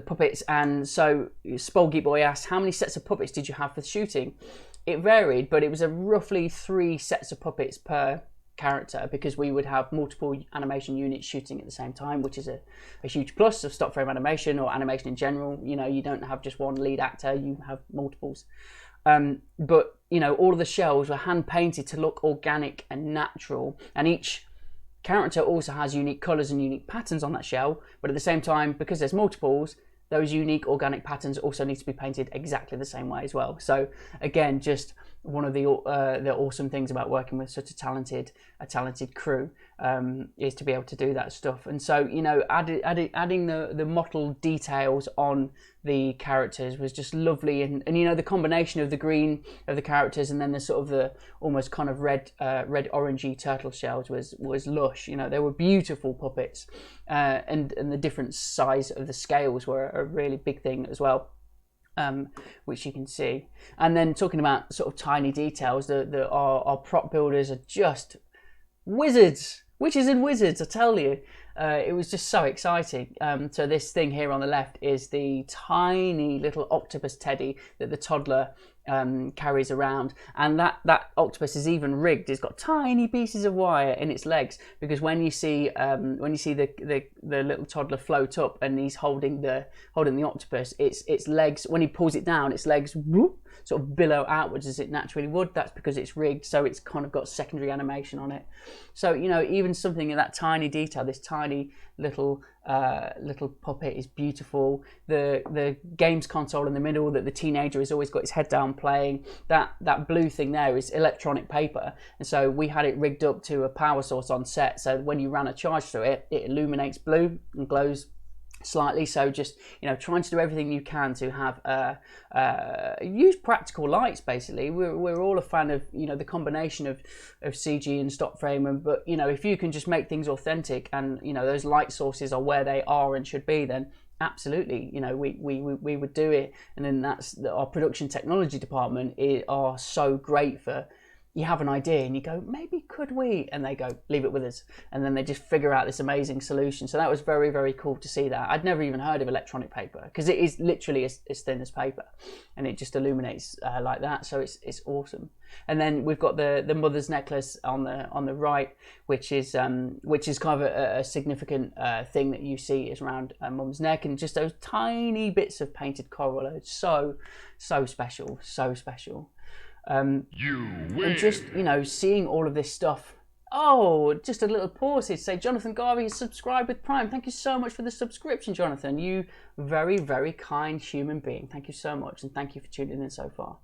puppets. And so Spolgeek Boy asked, how many sets of puppets did you have for shooting? It varied, but it was a roughly 3 sets of puppets per character, because we would have multiple animation units shooting at the same time, which is a huge plus of stop frame animation or animation in general. You know, you don't have just one lead actor, you have multiples. But you know, all of the shells were hand painted to look organic and natural, and each character also has unique colors and unique patterns on that shell, but at the same time, because there's multiples, those unique organic patterns also need to be painted exactly the same way as well. So again, just one of the awesome things about working with such a talented crew is to be able to do that stuff. And so, you know, adding the mottled details on the characters was just lovely, and you know, the combination of the green of the characters and then the sort of the almost kind of red orangey turtle shells was lush. You know, they were beautiful puppets, and the different size of the scales were a really big thing as well. Which you can see. And then talking about sort of tiny details, our prop builders are just wizards, witches and wizards, I tell you. It was just so exciting. So this thing here on the left is the tiny little octopus teddy that the toddler carries around, and that octopus is even rigged. It's got tiny pieces of wire in its legs, because when you see the little toddler float up and he's holding the octopus, its legs, when he pulls it down, its legs whoop, sort of billow outwards as it naturally would. That's because it's rigged, so it's kind of got secondary animation on it. So you know, even something in that tiny detail, this tiny little puppet is beautiful. The games console in the middle that the teenager has always got his head down playing, that blue thing there is electronic paper, and so we had it rigged up to a power source on set, so when you ran a charge through it, it illuminates blue and glows slightly. So just, you know, trying to do everything you can to have use practical lights. Basically, we're all a fan of, you know, the combination of CG and stop frame, but you know, if you can just make things authentic and, you know, those light sources are where they are and should be, then absolutely, you know, we would do it. And then that's our production technology department are so great for, you have an idea and you go, maybe could we, and they go, leave it with us, and then they just figure out this amazing solution. So that was very, very cool to see that. I'd never even heard of electronic paper, because it is literally as thin as paper, and it just illuminates like that. So it's awesome. And then we've got the mother's necklace on the right, which is kind of a significant thing that you see is around mum's neck, and just those tiny bits of painted coral are so special, so special. And just, you know, seeing all of this stuff. Oh, just a little pause here to say Jonathan Garvey is subscribed with Prime. Thank you so much for the subscription, Jonathan. You very, very kind human being. Thank you so much, and thank you for tuning in so far.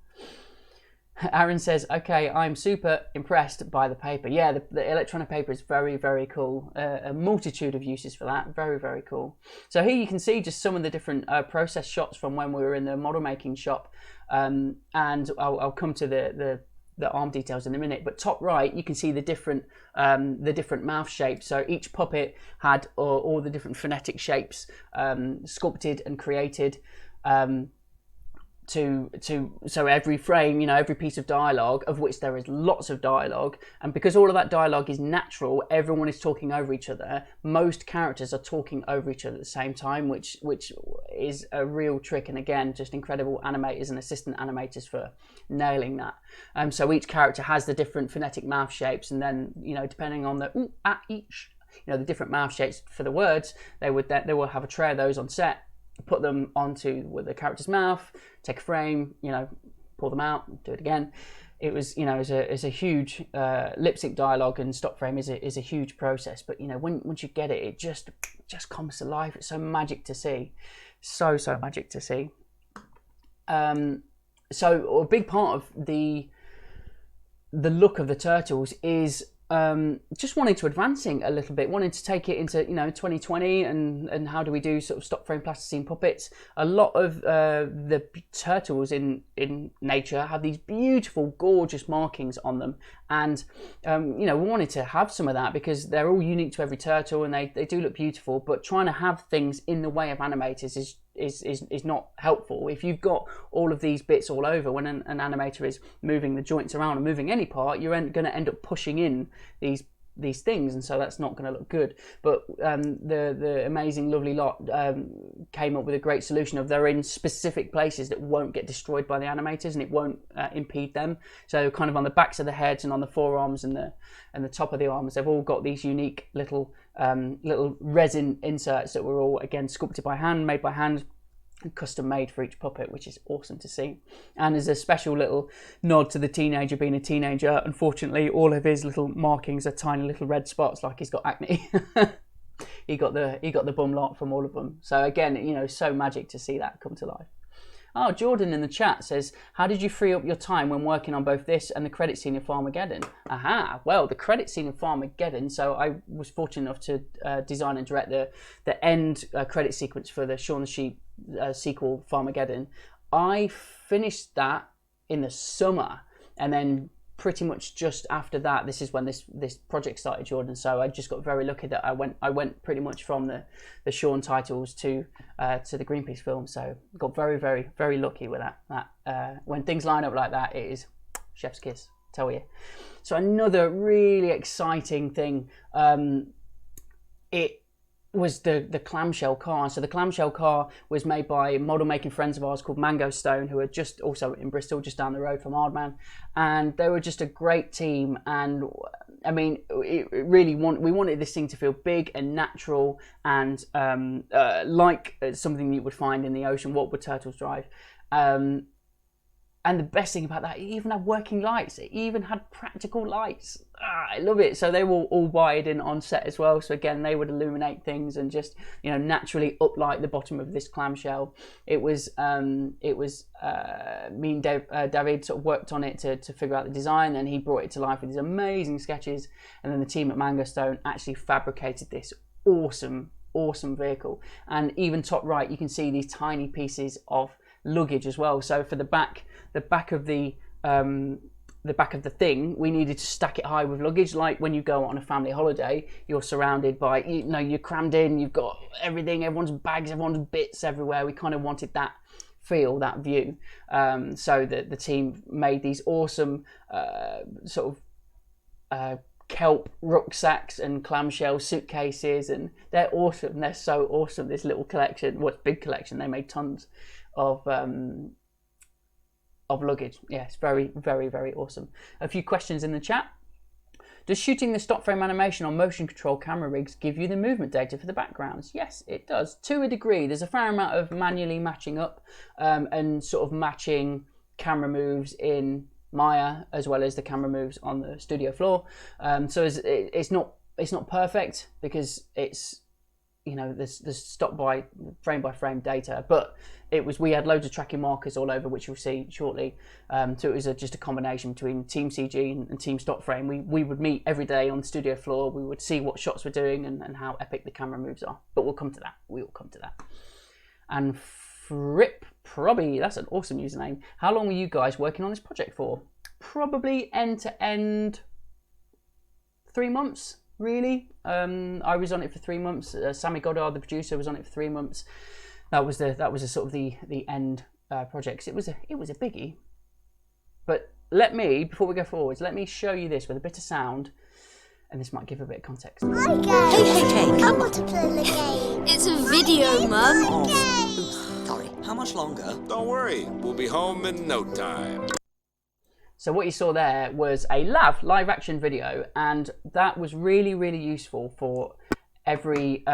Aaron says, okay, I'm super impressed by the paper. Yeah, the electronic paper is very, very cool. A multitude of uses for that. Very, very cool. So here you can see just some of the different process shots from when we were in the model making shop. And I'll come to the arm details in a minute. But top right, you can see the different mouth shapes. So each puppet had all the different phonetic shapes sculpted and created. So every frame, you know, every piece of dialogue, of which there is lots of dialogue, and because all of that dialogue is natural, everyone is talking over each other. Most characters are talking over each other at the same time, which is a real trick, and again, just incredible animators and assistant animators for nailing that. So each character has the different phonetic mouth shapes, and then, you know, depending on the each, you know, the different mouth shapes for the words, they will have a tray of those on set, put them onto the character's mouth, take a frame, you know, pull them out, do it again. It was, you know, it's a huge lip sync dialogue, and stop frame is a huge process. But, you know, once you get it, it just comes to life. It's so magic to see, so magic to see. So a big part of the look of the turtles is just wanting to advancing a little bit, wanting to take it into, you know, 2020, and how do we do sort of stop frame plasticine puppets. A lot of the turtles in nature have these beautiful, gorgeous markings on them, and you know, we wanted to have some of that because they're all unique to every turtle, and they do look beautiful. But trying to have things in the way of animators is not helpful. If you've got all of these bits all over, when an animator is moving the joints around and moving any part, you're going to end up pushing in these things, and so that's not going to look good. But the amazing, lovely lot came up with a great solution of they're in specific places that won't get destroyed by the animators, and it won't impede them. So kind of on the backs of the heads and on the forearms and the top of the arms, they've all got these unique little resin inserts that were all, again, sculpted by hand, made by hand, and custom made for each puppet, which is awesome to see. And as a special little nod to the teenager being a teenager, unfortunately all of his little markings are tiny little red spots, like he's got acne. he got the bum lot from all of them. So again, you know, so magic to see that come to life. Oh, Jordan in the chat says, how did you free up your time when working on both this and the credit scene of Farmageddon? Aha, well, the credit scene of Farmageddon, so I was fortunate enough to design and direct the end credit sequence for the Shaun the Sheep sequel, Farmageddon. I finished that in the summer, and then pretty much just after that, this is when this project started, Jordan. So I just got very lucky that I went pretty much from the Shaun titles to the Greenpeace film. So got very, very, very lucky with that. When things line up like that, it is chef's kiss, tell you. So another really exciting thing, it was the clamshell car. So the clamshell car was made by model making friends of ours called Mango Stone, who are just also in Bristol, just down the road from Aardman, and they were just a great team. And I mean, we wanted this thing to feel big and natural, and like something you would find in the ocean. What would turtles drive? And the best thing about that, it even had working lights. It even had practical lights. I love it. So they were all wired in on set as well. So again, they would illuminate things and just, you know, naturally uplight the bottom of this clamshell. It was me and David sort of worked on it to figure out the design, and he brought it to life with these amazing sketches. And then the team at Mango Stone actually fabricated this awesome awesome vehicle. And even top right, you can see these tiny pieces of luggage as well. So for the back of the back of the thing, we needed to stack it high with luggage. Like when you go on a family holiday, you're surrounded by, you know, you're crammed in, you've got everything, everyone's bags, everyone's bits everywhere. We kind of wanted that feel, that view. So the team made these awesome sort of kelp rucksacks and clamshell suitcases, and they're awesome. They're so awesome. This little collection, well, it's a big collection. They made tons of luggage. Yeah, it's very, very, very awesome. A few questions in the chat. Does shooting the stop frame animation on motion control camera rigs give you the movement data for the backgrounds? Yes, it does, to a degree. There's a fair amount of manually matching up and sort of matching camera moves in Maya as well as the camera moves on the studio floor. So it's not perfect because it's, you know, there's stop by frame data, but we had loads of tracking markers all over, which you'll see shortly. So it was just a combination between Team CG and Team Stop Frame. We would meet every day on the studio floor. We would see what shots we're doing and how epic the camera moves are. But we'll come to that. We will come to that. And Fripp, probably, that's an awesome username. How long were you guys working on this project for? Probably end to end 3 months. Really, I was on it for 3 months. Sammy Goddard, the producer, was on it for 3 months. That was a sort of the end project. It was a biggie. But before we go forwards, let me show you this with a bit of sound, and this might give a bit of context. Hi guys. Hey, I want to play the game. It's a video, Mum. Sorry, how much longer? Don't worry, we'll be home in no time. So what you saw there was a live action video, and that was really, really useful for every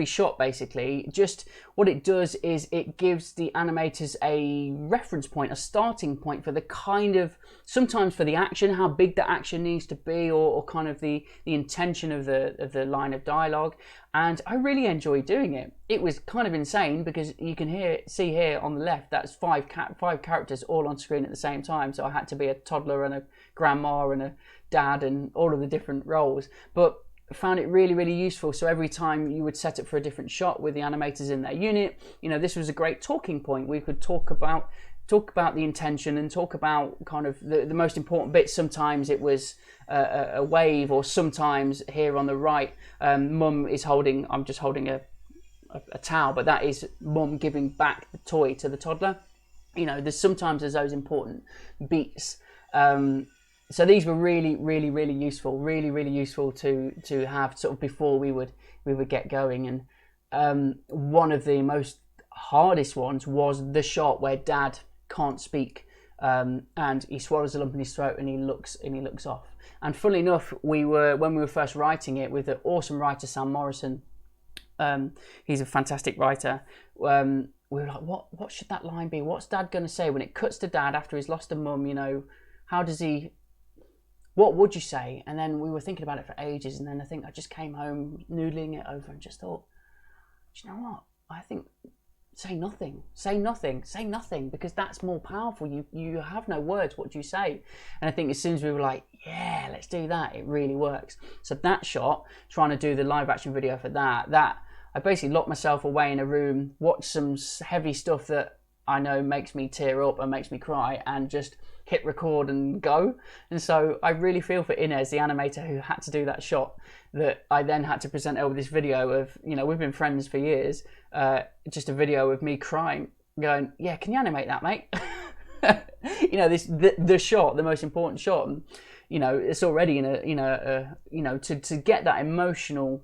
shot. Basically, just what it does is it gives the animators a reference point, a starting point for the kind of, sometimes for the action, how big the action needs to be, or kind of the intention of the line of dialogue. And I really enjoyed doing it. It was kind of insane because you can see here on the left, that's five characters all on screen at the same time. So I had to be a toddler and a grandma and a dad and all of the different roles. But I found it really, really useful. So every time you would set it for a different shot with the animators in their unit, you know, this was a great talking point. We could talk about the intention and talk about kind of the most important bits. Sometimes it was a wave, or sometimes here on the right, Mum is holding, I'm just holding a towel, but that is Mum giving back the toy to the toddler. You know, there's those important beats. So these were really, really, really useful, to have sort of before we would get going. And one of the most hardest ones was the shot where Dad can't speak, and he swallows a lump in his throat and he looks off. And funnily enough, when we were first writing it with the awesome writer Sam Morrison, he's a fantastic writer. We were like, what should that line be? What's Dad going to say when it cuts to Dad after he's lost a mum? You know, what would you say? And then we were thinking about it for ages, and then I think I just came home noodling it over and just thought, do you know what? I think say nothing, because that's more powerful. You have no words. What do you say? And I think as soon as we were like, yeah, let's do that, it really works. So that shot, trying to do the live action video for that I basically locked myself away in a room, watched some heavy stuff that I know makes me tear up and makes me cry, and just hit record and go. And so I really feel for Inez, the animator who had to do that shot, that I then had to present her with this video of, you know, we've been friends for years, just a video of me crying, going, yeah, can you animate that, mate? You know, the shot, the most important shot, and, you know, it's already in to get that emotional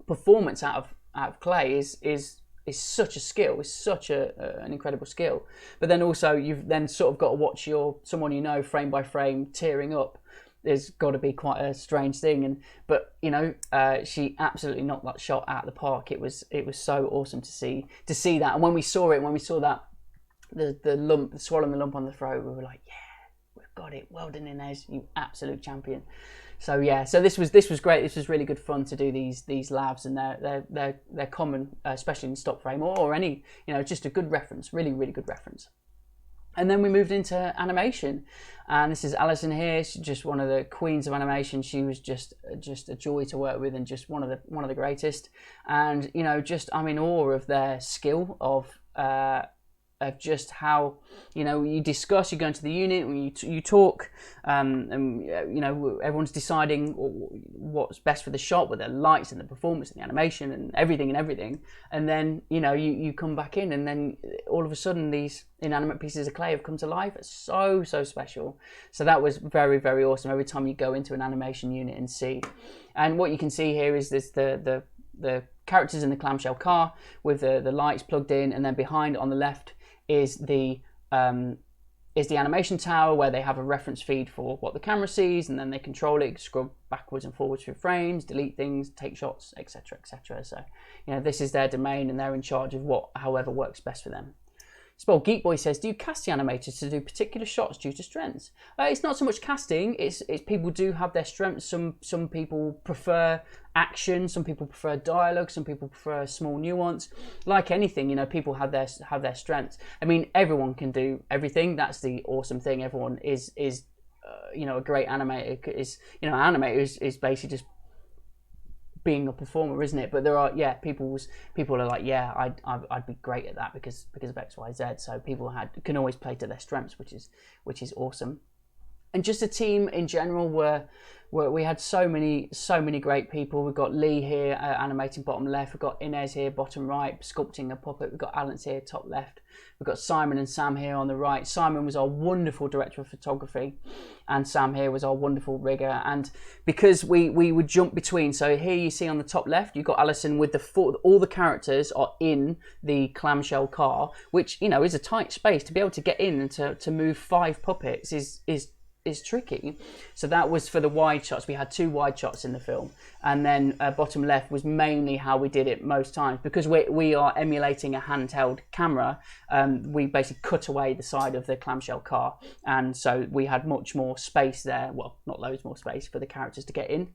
performance out of clay is such a skill. It's such an incredible skill. But then also you've then sort of got to watch someone you know frame by frame tearing up. There's got to be quite a strange thing. But you know, she absolutely knocked that shot out of the park. It was so awesome to see that. And when we saw that the swallowing the lump on the throat, we were like, yeah, we've got it. Well done, Inez, you absolute champion. So yeah, so this was great. This was really good fun to do these labs, and they're common, especially in stop frame or any, you know, just a good reference, really, really good reference. And then we moved into animation, and this is Alison here. She's just one of the queens of animation. She was just a joy to work with, and just one of the greatest. And you know, just I'm in awe of their skill of just how, you know, you discuss, you go into the unit, you talk, and you know, everyone's deciding what's best for the shot with the lights and the performance and the animation and everything, and then you know, you come back in, and then all of a sudden these inanimate pieces of clay have come to life. It's so special. So that was very, very awesome every time you go into an animation unit and see. And what you can see here is this the characters in the clamshell car with the lights plugged in, and then behind on the left is the animation tower, where they have a reference feed for what the camera sees, and then they control it, scrub backwards and forwards through frames, delete things, take shots, etc., etc. So, you know, this is their domain, and they're in charge of however works best for them. Spell Geek Boy says, do you cast the animators to do particular shots due to strengths? It's not so much casting, it's people do have their strengths. Some people prefer action, some people prefer dialogue, some people prefer small nuance. Like anything, you know, people have their strengths. I mean, everyone can do everything. That's the awesome thing. Everyone is you know, a great animator. You know, an animator is basically just being a performer, isn't it? But there are, yeah, people are like, yeah, I'd be great at that because of X, Y, Z. So people can always play to their strengths, which is awesome. And just a team in general where we had so many great people. We've got Lee here animating bottom left. We've got Inez here bottom right sculpting a puppet. We've got Alex here top left. We've got Simon and Sam here on the right. Simon was our wonderful director of photography, and Sam here was our wonderful rigger. And because we would jump between, so here you see on the top left, you've got Alison with all the characters are in the clamshell car, which, you know, is a tight space. To be able to get in and to move 5 puppets is tricky. So that was for the wide shots. We had 2 wide shots in the film, and then bottom left was mainly how we did it most times, because we are emulating a handheld camera. We basically cut away the side of the clamshell car, and so we had much more space there. Well, not loads more space for the characters to get in.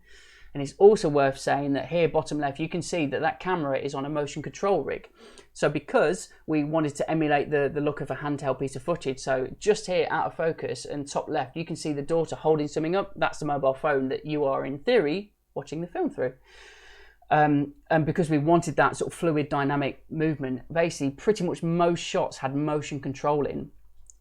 And it's also worth saying that here, bottom left, you can see that camera is on a motion control rig. So because we wanted to emulate the look of a handheld piece of footage, so just here out of focus and top left, you can see the daughter holding something up. That's the mobile phone that you are, in theory, watching the film through. And because we wanted that sort of fluid, dynamic movement, basically pretty much most shots had motion control in,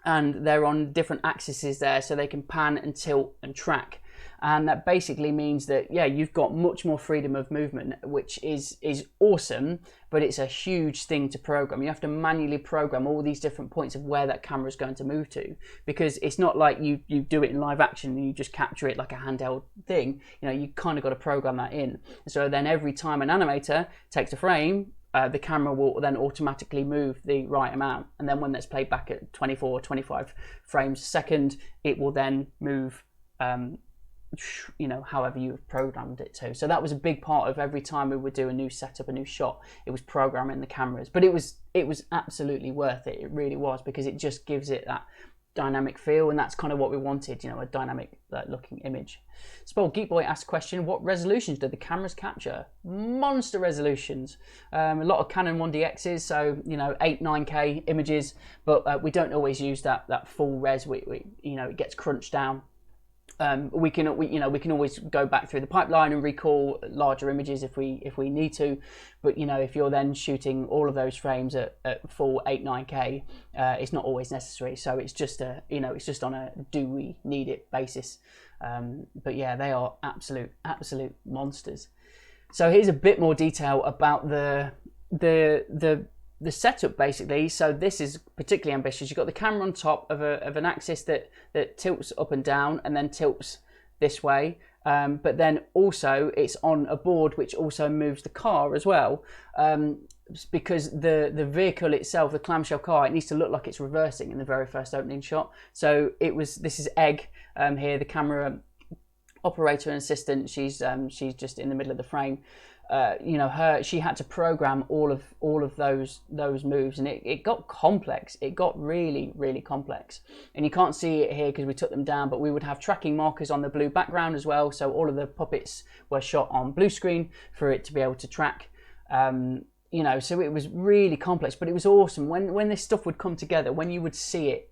and they're on different axes there, so they can pan and tilt and track. And that basically means that, yeah, you've got much more freedom of movement, which is awesome, but it's a huge thing to program. You have to manually program all these different points of where that camera is going to move to, because it's not like you do it in live action and you just capture it like a handheld thing. You know, you kind of got to program that in. So then every time an animator takes a frame, the camera will then automatically move the right amount. And then when that's played back at 24 or 25 frames a second, it will then move you know, however you've programmed it to. So that was a big part of every time we would do a new setup, a new shot, it was programming the cameras. But it was absolutely worth it. It really was, because it just gives it that dynamic feel, and that's kind of what we wanted, you know, a dynamic looking image. Spoiled Geek Boy asked a question, what resolutions did the cameras capture? Monster resolutions. A lot of Canon 1DXs, so, you know, 8-9K images, but we don't always use that full res. We you know, it gets crunched down. We can always go back through the pipeline and recall larger images if we need to, but you know, if you're then shooting all of those frames at full 8-9K, it's not always necessary. So it's just it's just on a do we need it basis. But yeah, they are absolute monsters. So here's a bit more detail about the setup, basically. So this is particularly ambitious. You've got the camera on top of an axis that tilts up and down and then tilts this way, but then also it's on a board which also moves the car as well, because the vehicle itself, the clamshell car, it needs to look like it's reversing in the very first opening shot. So this is Egg here, the camera operator and assistant. She's just in the middle of the frame. You know, she had to program all of those moves, and it got complex. It got really complex, and you can't see it here because we took them down, but we would have tracking markers on the blue background as well, so all of the puppets were shot on blue screen for it to be able to track. you know, so it was really complex, but it was awesome when this stuff would come together, when you would see it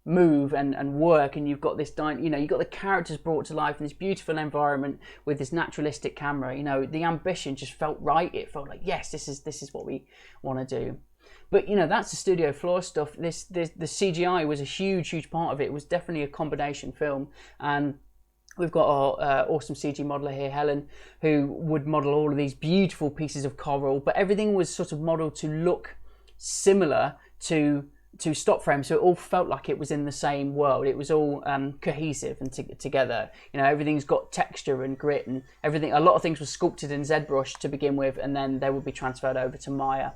move and work, and you've got this, you know, you've got the characters brought to life in this beautiful environment with this naturalistic camera. You know, the ambition just felt right. It felt like, yes, this is what we want to do. But you know, that's the studio floor stuff. The CGI was a huge part of it. It was definitely a combination film, and we've got our awesome CG modeler here, Helen, who would model all of these beautiful pieces of coral, but everything was sort of modeled to look similar to stop frame, so it all felt like it was in the same world. It was all cohesive and together. You know, everything's got texture and grit and everything. A lot of things were sculpted in ZBrush to begin with, and then they would be transferred over to Maya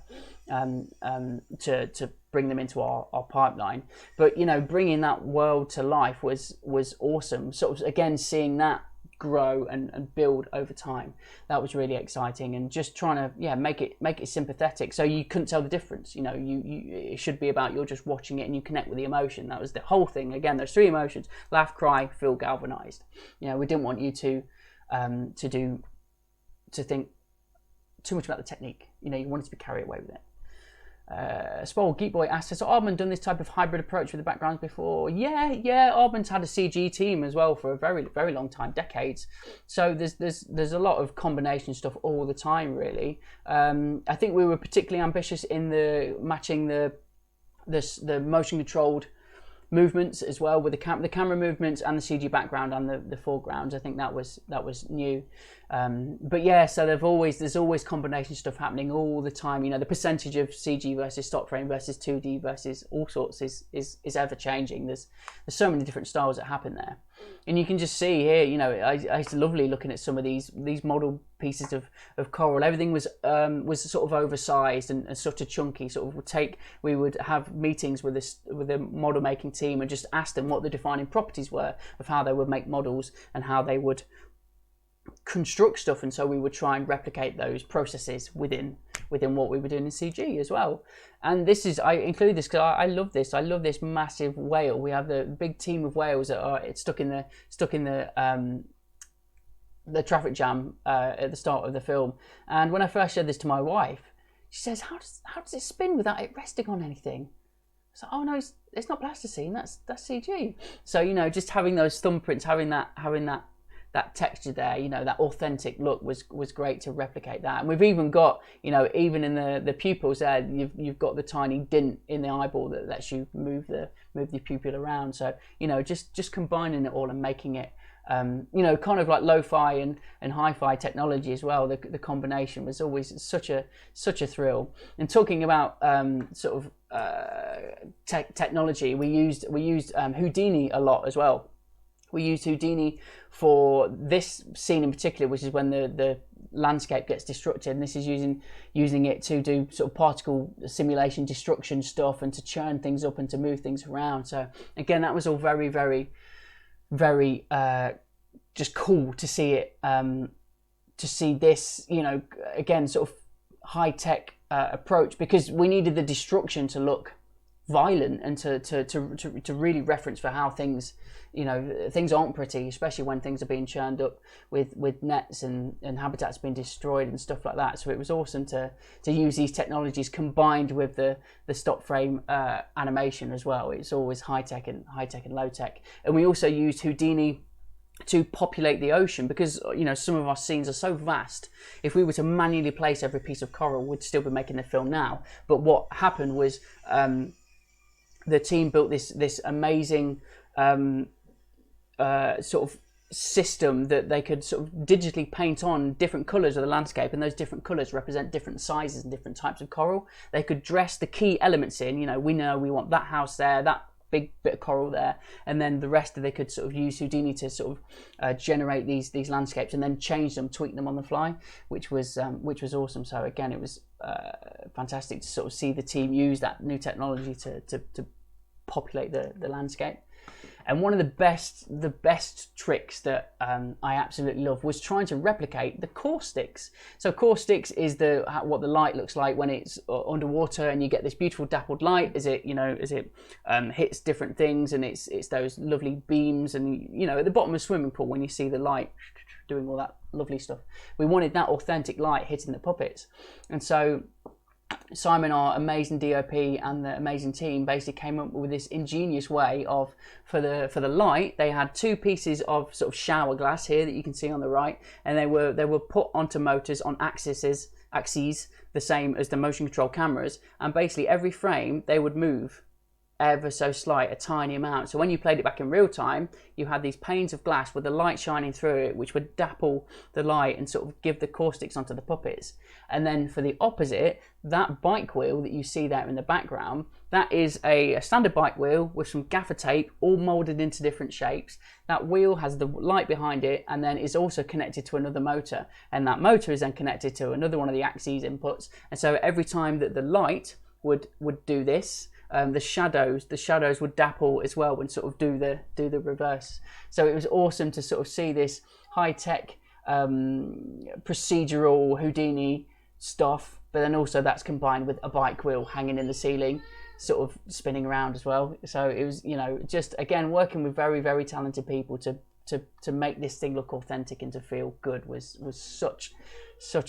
to bring them into our pipeline. But you know, bringing that world to life was awesome. Sort of again seeing that grow and build over time, that was really exciting, and just trying to make it sympathetic, so you couldn't tell the difference. You know, it should be about, you're just watching it and you connect with the emotion. That was the whole thing. Again, there's 3 emotions: laugh, cry, feel galvanized. You know, we didn't want you to think too much about the technique. You know, you wanted to be carried away with it. Spoil Geek Boy asks, has Aardman done this type of hybrid approach with the backgrounds before? Yeah, Aardman's had a CG team as well for a very long time, decades. So there's a lot of combination stuff all the time, really. I think we were particularly ambitious in the matching the motion controlled movements as well, with the camera movements and the CG background and the foregrounds. I think that was new. But yeah, so there's always combination stuff happening all the time. You know, the percentage of CG versus stop frame versus 2D versus all sorts is ever changing. There's so many different styles that happen there, and you can just see here. You know, it's lovely looking at some of these model pieces of coral. Everything was sort of oversized and sort of chunky. We would have meetings with the model making team and just ask them what the defining properties were of how they would make models and how they would construct stuff, and so we would try and replicate those processes within what we were doing in CG as well. And I include this because I love this. I love this massive whale. We have the big team of whales that are stuck in the traffic jam at the start of the film. And when I first showed this to my wife, she says, "How does it spin without it resting on anything?" I was like, "Oh no, it's not plasticine. That's CG." So you know, just having those thumbprints, having that texture there, you know, that authentic look was great to replicate that. And we've even got, you know, even in the pupils there, you've got the tiny dint in the eyeball that lets you move the pupil around. So you know, just combining it all and making it, you know, kind of like lo-fi and hi-fi technology as well. The combination was always such a thrill. And talking about sort of technology, we used Houdini a lot as well. We used Houdini for this scene in particular, which is when the landscape gets destructed, and this is using it to do sort of particle simulation destruction stuff and to churn things up and to move things around. So again, that was all very just cool to see it, to see this, you know, again, sort of high-tech approach, because we needed the destruction to look violent and to really reference for how things, you know, things aren't pretty, especially when things are being churned up with nets and habitats being destroyed and stuff like that. So it was awesome to use these technologies combined with the stop frame animation as well. It's always high tech and low tech. And we also used Houdini to populate the ocean, because you know, some of our scenes are so vast. If we were to manually place every piece of coral, we'd still be making the film now. But what happened was the team built this amazing sort of system that they could sort of digitally paint on different colours of the landscape, and those different colours represent different sizes and different types of coral. They could dress the key elements in, you know we want that house there, that big bit of coral there, and then the rest they could sort of use Houdini to sort of generate these landscapes and then change them, tweak them on the fly, which was awesome. So again, it was fantastic to sort of see the team use that new technology to populate the landscape. And one of the best tricks that I absolutely love was trying to replicate the caustics. So caustics is what the light looks like when it's underwater, and you get this beautiful dappled light as it hits different things, and it's those lovely beams, and at the bottom of a swimming pool when you see the light doing all that lovely stuff. We wanted that authentic light hitting the puppets, and so Simon, our amazing DOP, and the amazing team basically came up with this ingenious way of, for the light, they had two pieces of sort of shower glass here that you can see on the right, and they were put onto motors on axes the same as the motion control cameras, and basically every frame they would move ever so slight, a tiny amount. So when you played it back in real time, you had these panes of glass with the light shining through it, which would dapple the light and sort of give the caustics onto the puppets. And then for the opposite, that bike wheel that you see there in the background, that is a standard bike wheel with some gaffer tape all molded into different shapes. That wheel has the light behind it, and then is also connected to another motor, and that motor is then connected to another one of the axes inputs. And so every time that the light would do this, the shadows would dapple as well and sort of do the reverse. So it was awesome to sort of see this high-tech procedural Houdini stuff, but then also that's combined with a bike wheel hanging in the ceiling, sort of spinning around as well. So it was, just again working with very, very talented people to make this thing look authentic and to feel good was such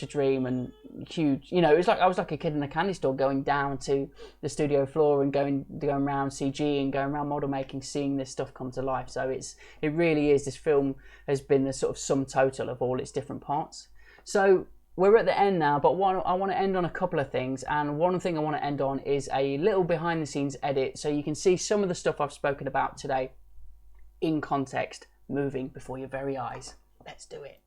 a dream, and huge. It was like I was like a kid in a candy store going down to the studio floor and going around CG and going around model making, seeing this stuff come to life. So it really is, this film has been the sort of sum total of all its different parts. So we're at the end now, but I want to end on a couple of things, and one thing I want to end on is a little behind the scenes edit, so you can see some of the stuff I've spoken about today in context, moving before your very eyes. Let's do it.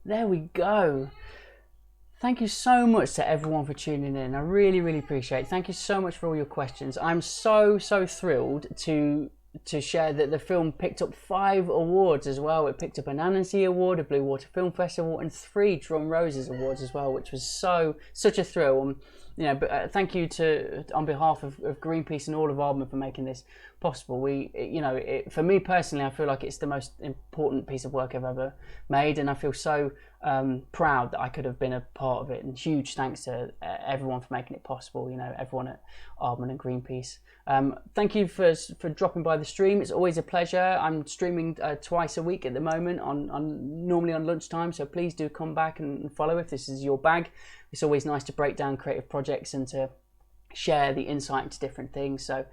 There we go. Thank you so much to everyone for tuning in. I really, really appreciate it. Thank you so much for all your questions. I'm so thrilled to share that the film picked up 5 awards as well. It picked up an Annecy Award, a Blue Water Film Festival, and 3 Drum Roses Awards as well, which was such a thrill. But thank you on behalf of Greenpeace and all of Aardman for making this possible. For me personally, I feel like it's the most important piece of work I've ever made, and I feel so proud that I could have been a part of it. And huge thanks to everyone for making it possible. Everyone at Aardman and Greenpeace. Thank you for dropping by the stream. It's always a pleasure. I'm streaming twice a week at the moment, normally on lunchtime. So please do come back and follow if this is your bag. It's always nice to break down creative projects and to share the insight into different things. So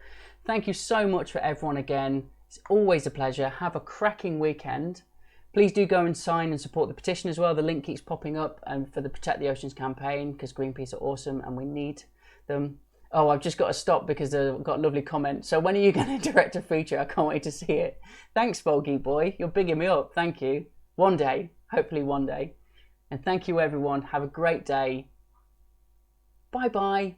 thank you so much for everyone again. It's always a pleasure. Have a cracking weekend. Please do go and sign and support the petition as well. The link keeps popping up for the Protect the Oceans campaign, because Greenpeace are awesome and we need them. Oh, I've just got to stop because I've got a lovely comment. So when are you going to direct a feature? I can't wait to see it. Thanks, Boggy Boy. You're bigging me up. Thank you. One day. Hopefully one day. And thank you, everyone. Have a great day. Bye-bye.